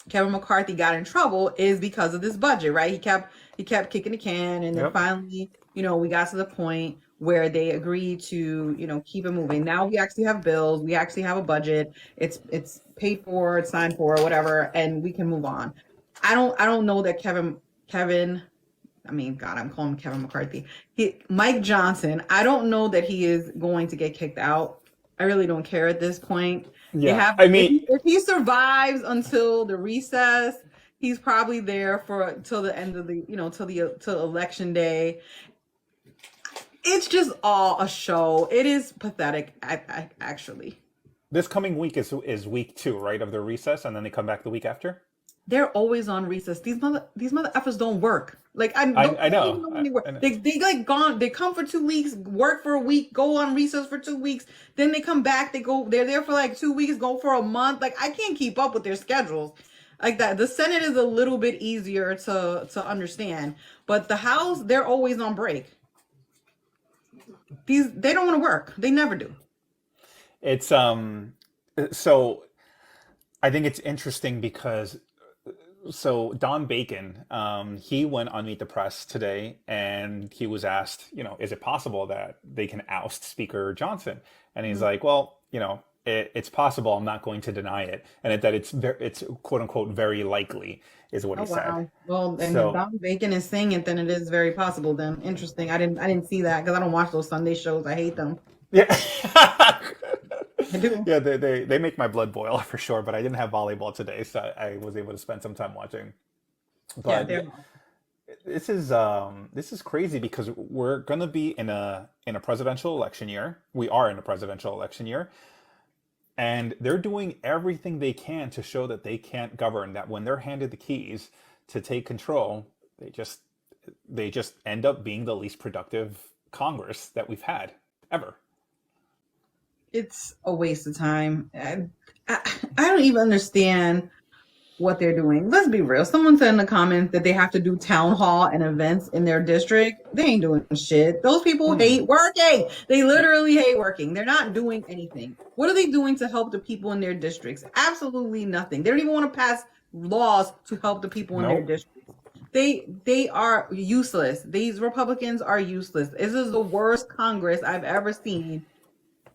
Kevin McCarthy got in trouble is because of this budget, right? He kept kicking the can, and then finally, we got to the point where they agreed to, keep it moving. Now we actually have bills, we actually have a budget. It's paid for, it's signed for, whatever, and we can move on. I don't know that I mean, God, I'm calling him Kevin McCarthy. Mike Johnson, I don't know that he is going to get kicked out. I really don't care at this point.
Yeah,
If he survives until the recess, he's probably there till the end of till election day. It's just all a show. It is pathetic, actually.
this coming week is week 2, right, of the recess, and then they come back the week after.
They're always on recess. These mother effers don't work. Like,
I know.
I know when they work.
I know.
They like gone. They come for 2 weeks, work for a week, go on recess for 2 weeks. Then they come back. They're there for like 2 weeks, go for a month. Like, I can't keep up with their schedules like that. The Senate is a little bit easier to understand, but the House, they're always on break. They don't want to work. They never do.
It's so I think it's interesting because Don Bacon, he went on Meet the Press today, and he was asked, is it possible that they can oust Speaker Johnson? And he's like, well, it's possible. I'm not going to deny it, and that it's quote unquote very likely is what he said.
Well, and if Don Bacon is saying it, then it is very possible. Then interesting. I didn't see that because I don't watch those Sunday shows. I hate them.
Yeah.
I do.
Yeah, they make my blood boil for sure, but I didn't have volleyball today, so I was able to spend some time watching. But this is crazy because we're going to be in a presidential election year. We are in a presidential election year, and they're doing everything they can to show that they can't govern, that when they're handed the keys to take control, they just end up being the least productive Congress that we've had ever.
It's a waste of time. I don't even understand what they're doing. Let's be real. Someone said in the comments that they have to do town hall and events in their district. They ain't doing shit. Those people hate working. They literally hate working. They're not doing anything. What are they doing to help the people in their districts? Absolutely nothing. They don't even want to pass laws to help the people in their districts. They are useless. These Republicans are useless. This is the worst Congress I've ever seen.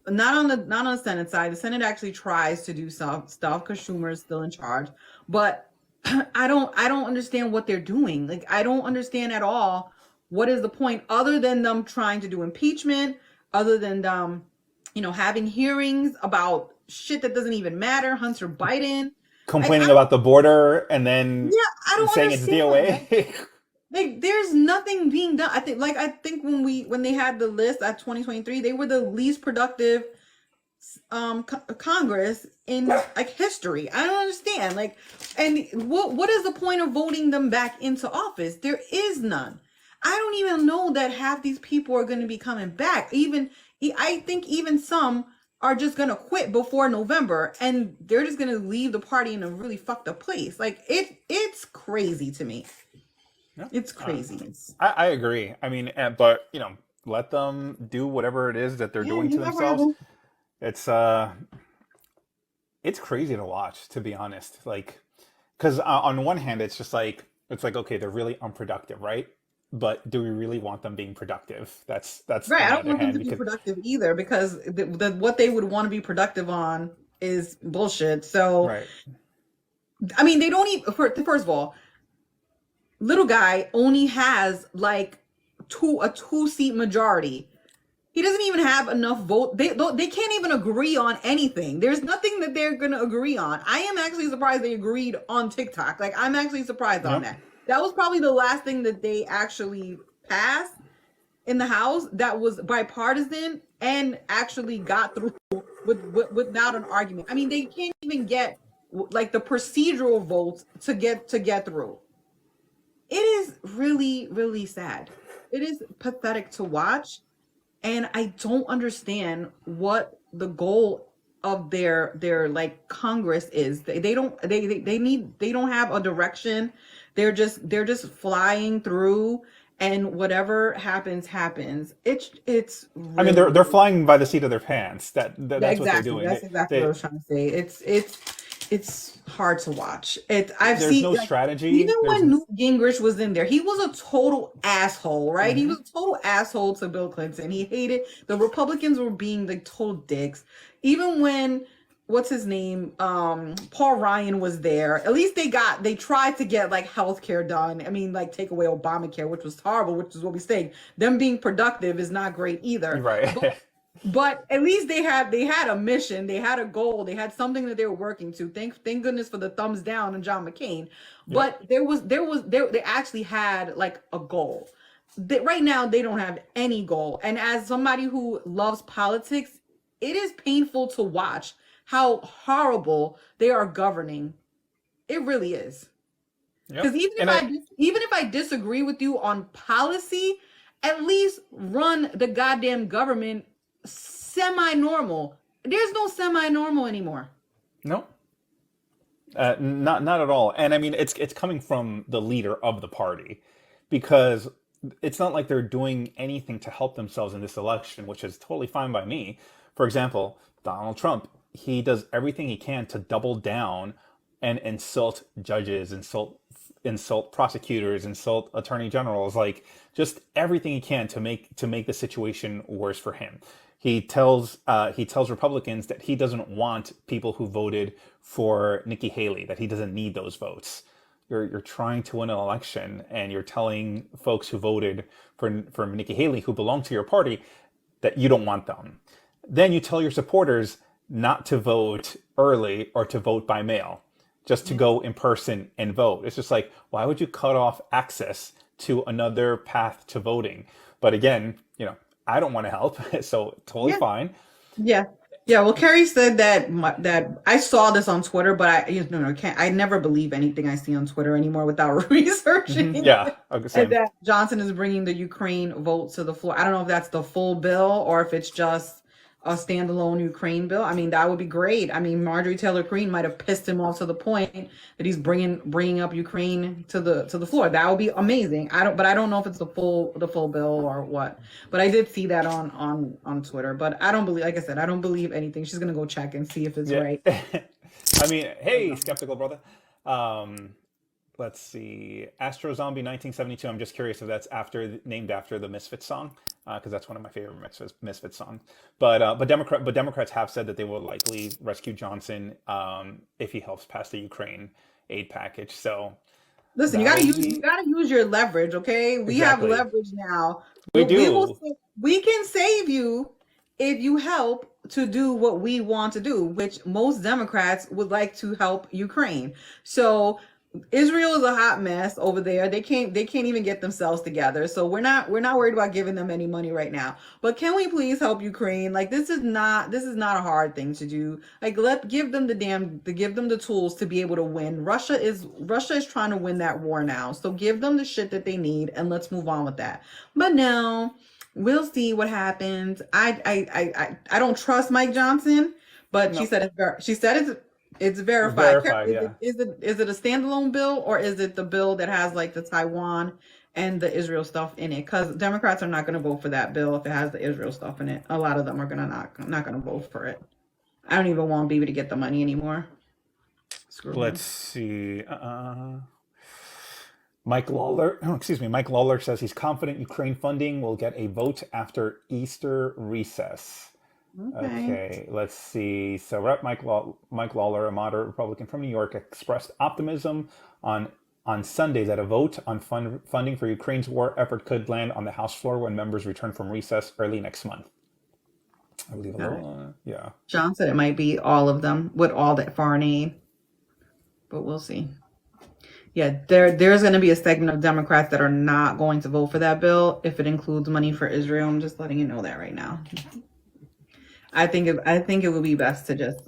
Not on the Senate side. The Senate actually tries to do some stuff because Schumer is still in charge. But I don't understand what they're doing. Like, I don't understand at all what is the point other than them trying to do impeachment, other than them, having hearings about shit that doesn't even matter. Hunter Biden
complaining about the border and then
I don't
saying it's DOA.
Like, there's nothing being done. I think when they had the list at 2023, they were the least productive Congress in like history. I don't understand. Like, and what is the point of voting them back into office? There is none. I don't even know that half these people are going to be coming back. I think even some are just going to quit before November, and they're just going to leave the party in a really fucked up place. Like, it's crazy to me.
Yeah.
It's crazy.
I agree. I mean, but let them do whatever it is that they're doing to themselves. It's crazy to watch, to be honest. Like, because on one hand, it's like okay, they're really unproductive, right? But do we really want them being productive? That's
right. I don't want them to be productive either, because what they would want to be productive on is bullshit. So,
right.
I mean, they don't even. First of all, little guy only has like a 2-seat majority. He doesn't even have enough vote. They can't even agree on anything. There's nothing that they're going to agree on. I am actually surprised they agreed on TikTok. Like, I'm actually surprised on that. That was probably the last thing that they actually passed in the House that was bipartisan and actually got through without an argument. I mean, they can't even get like the procedural votes to get through. it is really, really sad. It is pathetic to watch, and I don't understand what the goal of their like Congress is. They don't they don't have a direction. They're just flying through, and whatever happens happens. It's
I mean,
really,
they're flying by the seat of their pants. That's what they're
exactly.
doing.
That's exactly what I was trying to say. It's hard to watch. I've
There's
seen,
no
like,
strategy.
even when Newt Gingrich was in there, he was a total asshole, right? He
Mhm.
was a total asshole to Bill Clinton. He hated the Republicans were being like total dicks. Even when what's his name, Paul Ryan was there. At least they tried to get like healthcare done. I mean, like take away Obamacare, which was horrible, which is what we say. Them being productive is not great either.
Right.
But at least they had a mission, they had a goal, they had something that they were working to. Thank goodness for the thumbs down on John McCain.
Yep.
But they actually had like a goal. Right now they don't have any goal. And as somebody who loves politics, it is painful to watch how horrible they are governing. It really is. Because
Yep. And
even if I disagree with you on policy, at least run the goddamn government semi-normal. There's no semi-normal anymore.
no, not at all. And I mean, it's coming from the leader of the party, because it's not like they're doing anything to help themselves in this election, which is totally fine by me. For example, Donald Trump, he does everything he can to double down and insult judges, insult prosecutors, insult attorney generals, like just everything he can to make the situation worse for him. He tells Republicans that he doesn't want people who voted for Nikki Haley, that he doesn't need those votes. You're trying to win an election, and you're telling folks who voted for Nikki Haley, who belong to your party, that you don't want them. Then you tell your supporters not to vote early or to vote by mail, just to go in person and vote. It's just like, why would you cut off access to another path to voting? But again, I don't want to help, so totally
Yeah.
fine.
Yeah. Yeah, well, Kerry said that I saw this on Twitter, but I never believe anything I see on Twitter anymore without researching.
Yeah,
And
same.
that Johnson is bringing the Ukraine vote to the floor. I don't know if that's the full bill or if it's just a standalone Ukraine bill. I mean, that would be great. I mean, Marjorie Taylor Greene might have pissed him off to the point that he's bringing up Ukraine to the floor. That would be amazing. But I don't know if it's the full bill or what. But I did see that on Twitter. But I don't believe, like I said, I don't believe anything. She's gonna go check and see if it's
Yeah.
right.
I mean, hey, skeptical brother. Let's see. Astro Zombie 1972. I'm just curious if that's named after the Misfits song, because that's one of my favorite Misfits songs. But Democrats have said that they will likely rescue Johnson if he helps pass the Ukraine aid package. So
Listen, you
that
gotta
would
use
be
you gotta use your leverage, okay? We have
exactly.
leverage now.
We
We can save you if you help to do what we want to do, which most Democrats would like to help Ukraine. So Israel is a hot mess over there. They can't even get themselves together. So we're not worried about giving them any money right now. But can we please help Ukraine? Like this is not a hard thing to do. Like give them the tools to be able to win. Russia is trying to win that war now. So give them the shit that they need and let's move on with that. But no, we'll see what happens. I don't trust Mike Johnson, but she
No.
said it's verified.
Verified, yeah.
Is it a standalone bill or is it the bill that has like the Taiwan and the Israel stuff in it? Because Democrats are not going to vote for that bill if it has the Israel stuff in it. A lot of them are not going to vote for it. I don't even want Bibi to get the money anymore. Screw him.
Let's see. Mike Lawler says he's confident Ukraine funding will get a vote after Easter recess. Okay, let's see. So Rep. Mike Lawler, a moderate Republican from New York, expressed optimism on Sunday that a vote on funding for Ukraine's war effort could land on the House floor when members return from recess early next month. I believe yeah.
John said it might be all of them with all that foreign aid, but we'll see. Yeah, there's going to be a segment of Democrats that are not going to vote for that bill if it includes money for Israel. I'm just letting you know that right now. I think it would be best to just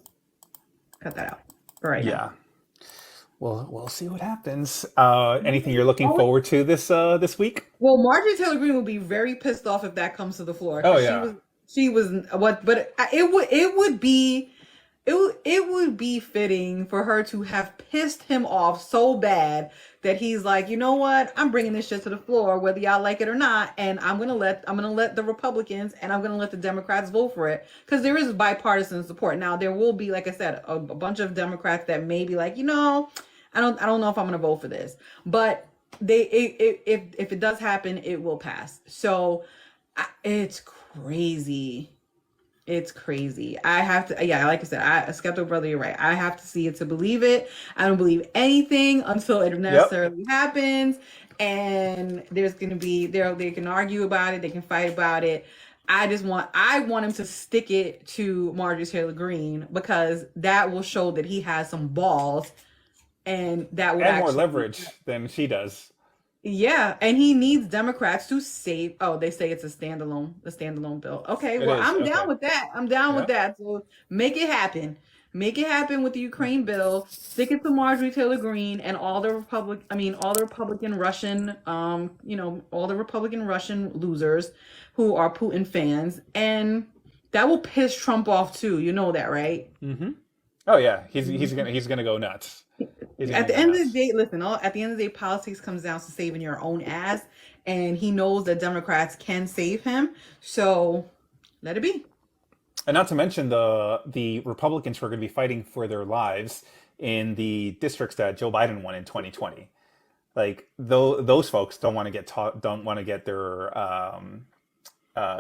cut that out for right now.
Yeah. we'll see what happens. Anything you're looking
Oh,
forward to this week?
well, Marjorie Taylor Greene will be very pissed off if that comes to the floor
Oh
because
yeah.
she was what, but it would be it would be fitting for her to have pissed him off so bad that he's like, you know what, I'm bringing this shit to the floor whether y'all like it or not, and I'm gonna let the Republicans and I'm gonna let the Democrats vote for it because there is bipartisan support. Now there will be, like I said, a bunch of Democrats that may be like, I don't know if I'm gonna vote for this, but if it does happen, it will pass. So it's crazy. It's crazy. I have to, yeah, like I said, skeptical brother, you're right. I have to see it to believe it. I don't believe anything until it
Yep.
necessarily happens. And there's going to be, they can argue about it, they can fight about it. I want him to stick it to Marjorie Taylor Greene because that will show that he has some balls, and that would
And more
actually,
leverage than she does.
yeah, and he needs Democrats to save. Oh, they say it's a standalone bill. Okay,
It
well,
is.
I'm down
Okay.
with that. I'm down with
Yeah.
that. So make it happen. Make it happen with the Ukraine bill. Stick it to Marjorie Taylor Greene and all the Republican Russian, all the Republican Russian losers who are Putin fans, and that will piss Trump off too. You know that, right?
Mm-hmm. Oh yeah. He's gonna go nuts. He's gonna
At the
go
end of the
nuts.
day, listen, at the end of the day, politics comes down to saving your own ass. And he knows that Democrats can save him. So let it be.
And not to mention the Republicans who are going to be fighting for their lives in the districts that Joe Biden won in 2020. Like those folks don't want to get their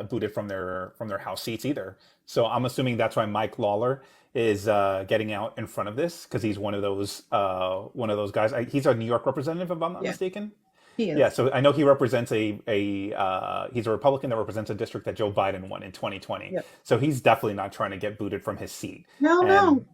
booted from their House seats either. So I'm assuming that's why Mike Lawler is getting out in front of this because he's one of those guys. He's a New York representative, if I'm not
Yeah,
mistaken.
he
Yeah,
is.
so I know he represents he's a Republican that represents a district that Joe Biden won in 2020.
Yep.
So he's definitely not trying to get booted from his seat,
No,
and
no.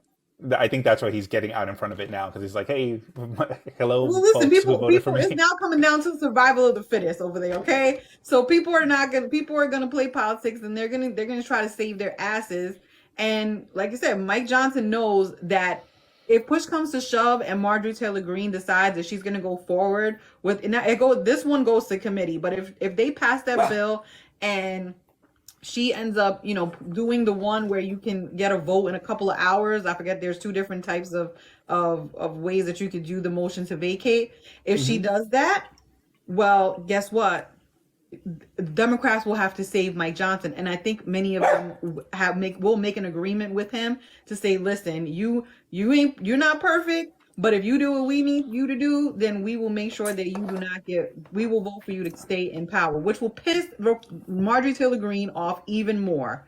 I think that's why he's getting out in front of it now because he's like, hey,
Well,
hello,
listen,
folks who
people,
voted for
people,
me.
it's now coming down to survival of the fittest over there. Okay, so people are gonna play politics, and they're gonna try to save their asses. And like I said, Mike Johnson knows that if push comes to shove, and Marjorie Taylor Greene decides that she's gonna go forward with, and this one goes to committee. But if they pass that bill, and she ends up, doing the one where you can get a vote in a couple of hours. I forget, there's two different types of ways that you could do the motion to vacate. If she
Hmm.
does that, well, guess what? Democrats will have to save Mike Johnson, and I think many of them will make an agreement with him to say, "Listen, you're not perfect, but if you do what we need you to do, then we will make sure that you do not we will vote for you to stay in power," which will piss Marjorie Taylor Greene off even more.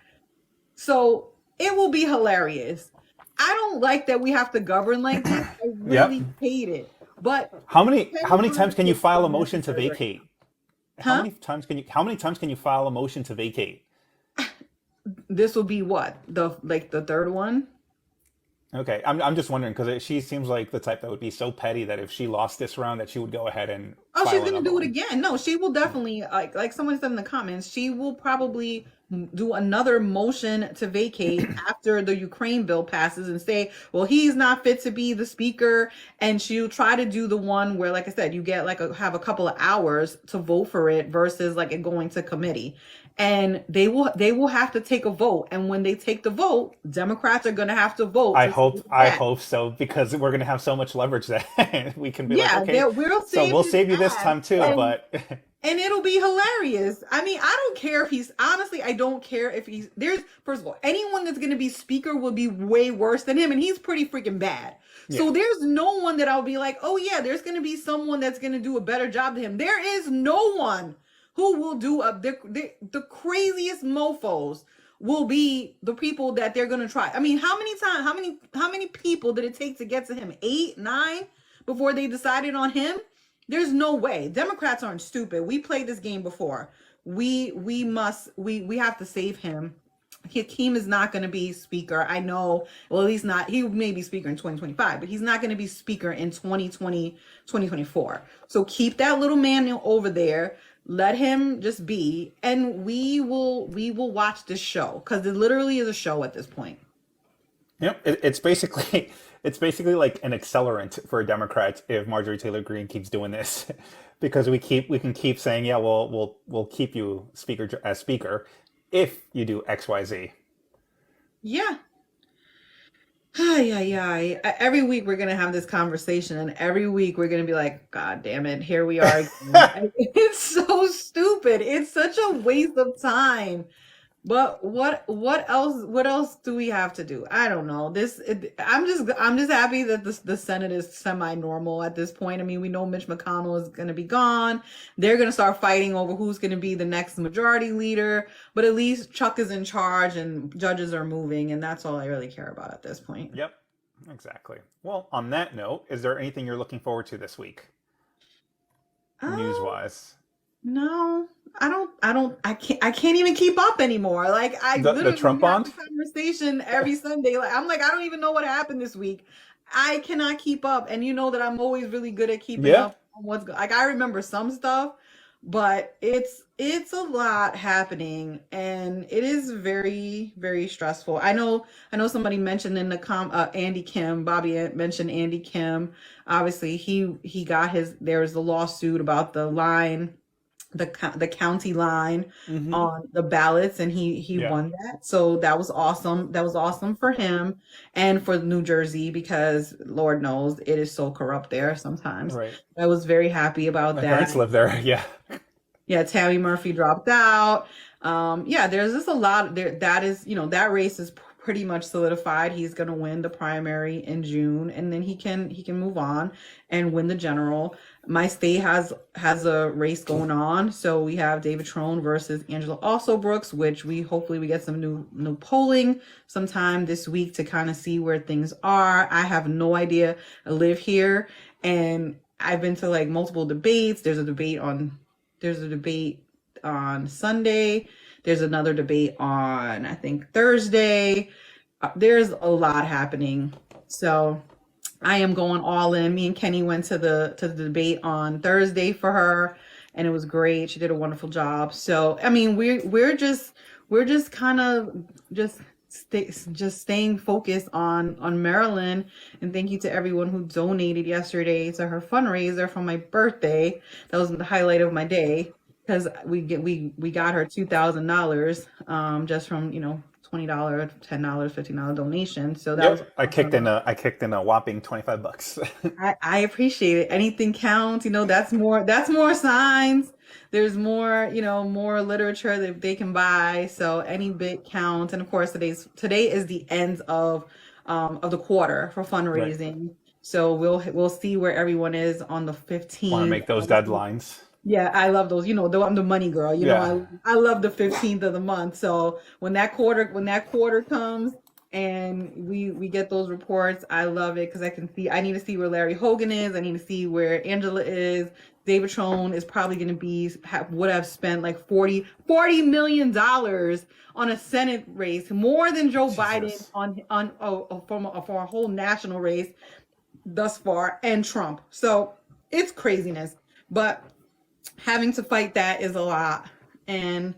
So it will be hilarious. I don't like that we have to govern like this. I
Yep.
really hate it, but
How many times
depending
can
on
you file a
the
motion to
necessary right
vacate?
now. Huh?
How many times can you file a motion to vacate?
This will be what, the third one?
Okay, I'm just wondering because she seems like the type that would be so petty that if she lost this round, that she would go ahead and
Oh, she's
file
gonna
another
do it
one.
again. No, she will definitely, like someone said in the comments, she will probably do another motion to vacate after the Ukraine bill passes and say, well, he's not fit to be the speaker. And she'll try to do the one where, like I said, you get have a couple of hours to vote for it versus like it going to committee. And they will have to take a vote. And when they take the vote, Democrats are gonna have to vote
I
to save
hope
his
I
ass.
hope so because we're gonna have so much leverage that we can be like,
Yeah,
okay,
we'll
so
save
we'll
his
save you this
ass.
time too,
And
but
And it'll be hilarious. I mean, I don't care if he's honestly, I don't care if first of all, anyone that's going to be speaker will be way worse than him. And he's pretty freaking bad.
yeah,
So there's no one that I'll be like, oh yeah, there's going to be someone that's going to do a better job than him. There is no one who will do the craziest mofos will be the people that they're going to try. I mean, how many times, how many people did it take to get to him? 8, 9 before they decided on him? There's no way. Democrats aren't stupid. We played this game before. We have to save him. Hakeem is not going to be speaker. I know. Well, he's not. He may be speaker in 2025, but he's not going to be speaker in 2020, 2024. So keep that little man over there. Let him just be, and we will watch this show because it literally is a show at this point.
Yep, it's basically it's basically like an accelerant for Democrats if Marjorie Taylor Greene keeps doing this, because we can keep saying, yeah, we'll keep you speaker as speaker if you do X Y Z.
Yeah. Ay, ay, ay. Every week we're gonna have this conversation, and every week we're gonna be like, God damn it, here we are again. It's so stupid. It's such a waste of time. But what else do we have to do? I don't know. I'm just happy that the Senate is semi-normal at this point. I mean, we know Mitch McConnell is going to be gone. They're going to start fighting over who's going to be the next majority leader, but at least Chuck is in charge and judges are moving, and that's all I really care about at this point.
Yep, exactly. Well, on that note, is there anything you're looking forward to this week, news
Um,
wise?
no, I can't even keep up anymore. Like I
The
literally
Trump
we have
bond?
a conversation every Sunday. Like, I don't even know what happened this week. I cannot keep up. And you know that I'm always really good at keeping
Yeah,
up on like I remember some stuff, but it's a lot happening and it is very, very stressful. I know somebody mentioned in the Andy Kim, mentioned Andy Kim. Obviously he got there's the lawsuit about the line, the county line
hmm,
on the ballots, and he
yeah,
won that. So that was awesome. That was awesome for him and for New Jersey, because Lord knows it is so corrupt there sometimes.
right.
I was very happy about
My
that.
parents live there. Yeah,
Yeah, Tammy Murphy dropped out. Yeah, there's just a lot there. That is, that race is pretty much solidified. He's going to win the primary in June, and then he can move on and win the general. My state has a race going on, so we have David Trone versus Angela Also Brooks, which we hopefully we get some new polling sometime this week to kind of see where things are. I have no idea. I live here, and I've been to like multiple debates. There's a debate on Sunday. There's another debate on, I think, Thursday. There's a lot happening. So I am going all in. Me and Kenny went to the debate on Thursday for her, and it was great. She did a wonderful job. So I mean, we're just kind of just staying focused on Maryland. And thank you to everyone who donated yesterday to her fundraiser for my birthday. That was the highlight of my day, because we got her $2,000 just from $20, $10, $15 donation. So that was
yep. I kicked in
awesome.
a whopping $25.
I appreciate it. Anything counts. That's more signs. There's more literature that they can buy. So any bit counts. And of course, today is the end of the quarter for
Right.
fundraising. So we'll see where everyone is on the
Want to
15th.
make those deadlines?
Yeah, I love those. I'm the money girl.
Yeah.
I love the 15th of the month. So when that quarter comes and we get those reports, I love it, because I need to see where Larry Hogan is. I need to see where Angela is. David Trone is probably going to would have spent like $40 million on a Senate race, more than Joe Biden
Jesus.
for a whole national race thus far, and Trump. So it's craziness. But having to fight that is a lot, and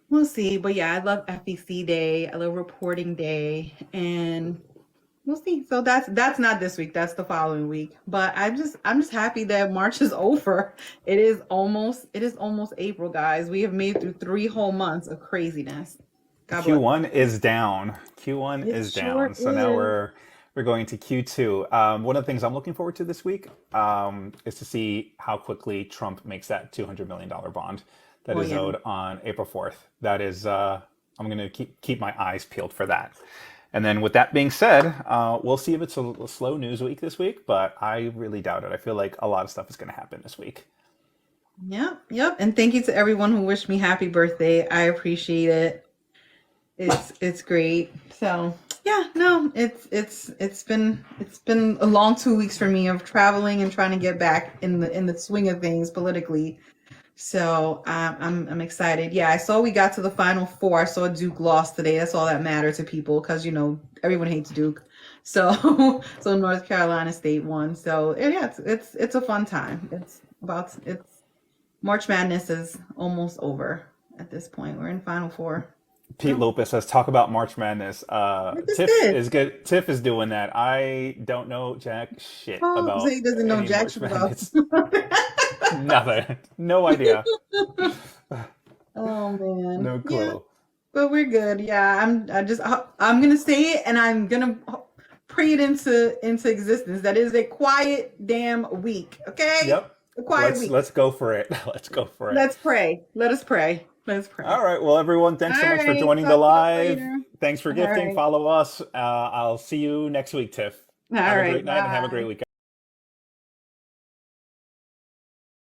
we'll see. But yeah, I love FEC Day. I love reporting day, and we'll see. So that's not this week. That's the following week. But I'm just happy that March is over. It is almost April, guys. We have made it through 3 whole months of craziness. God bless.
Q1 is down. Q1
It
is
sure
down. So now
is.
we're going to Q2. One of the things I'm looking forward to this week is to see how quickly Trump makes that $200 million bond that
Oh
is
yeah.
owed on April 4th. That is, I'm going to keep my eyes peeled for that. And then with that being said, we'll see if it's a slow news week this week, but I really doubt it. I feel like a lot of stuff is going to happen this week.
Yep, yep. And thank you to everyone who wished me happy birthday. I appreciate it. It's great. So yeah, no, it's been a long 2 weeks for me of traveling and trying to get back in the swing of things politically. So I'm excited. Yeah, I saw we got to the final four. I saw Duke lost today. That's all that mattered to people, because everyone hates Duke. So so North Carolina State won. So yeah, it's a fun time. It's March Madness is almost over at this point. We're in Final Four.
Pete Lopez says, "Talk about March Madness."
What is
Tiff
this?
is good. Tiff is doing that. I don't know jack shit
Oh,
about
he doesn't know
any
jack
March
shit about.
Madness. Nothing. No idea.
Oh man.
No
Yeah,
clue.
but we're good. Yeah, I'm gonna say it and I'm gonna pray it into existence. That is a quiet damn week. Okay?
Yep.
A quiet
Let's
week.
let's go for it. Let's go for it.
Let's pray. Let us pray. Let's pray.
All right. Well, everyone,
All
thanks so much for
right.
joining the
Talk to y'all
live.
later.
Thanks for
All
gifting.
right.
Follow us. I'll see you next week, Tiff.
All
Have a
right.
great night and have a
Bye.
great weekend.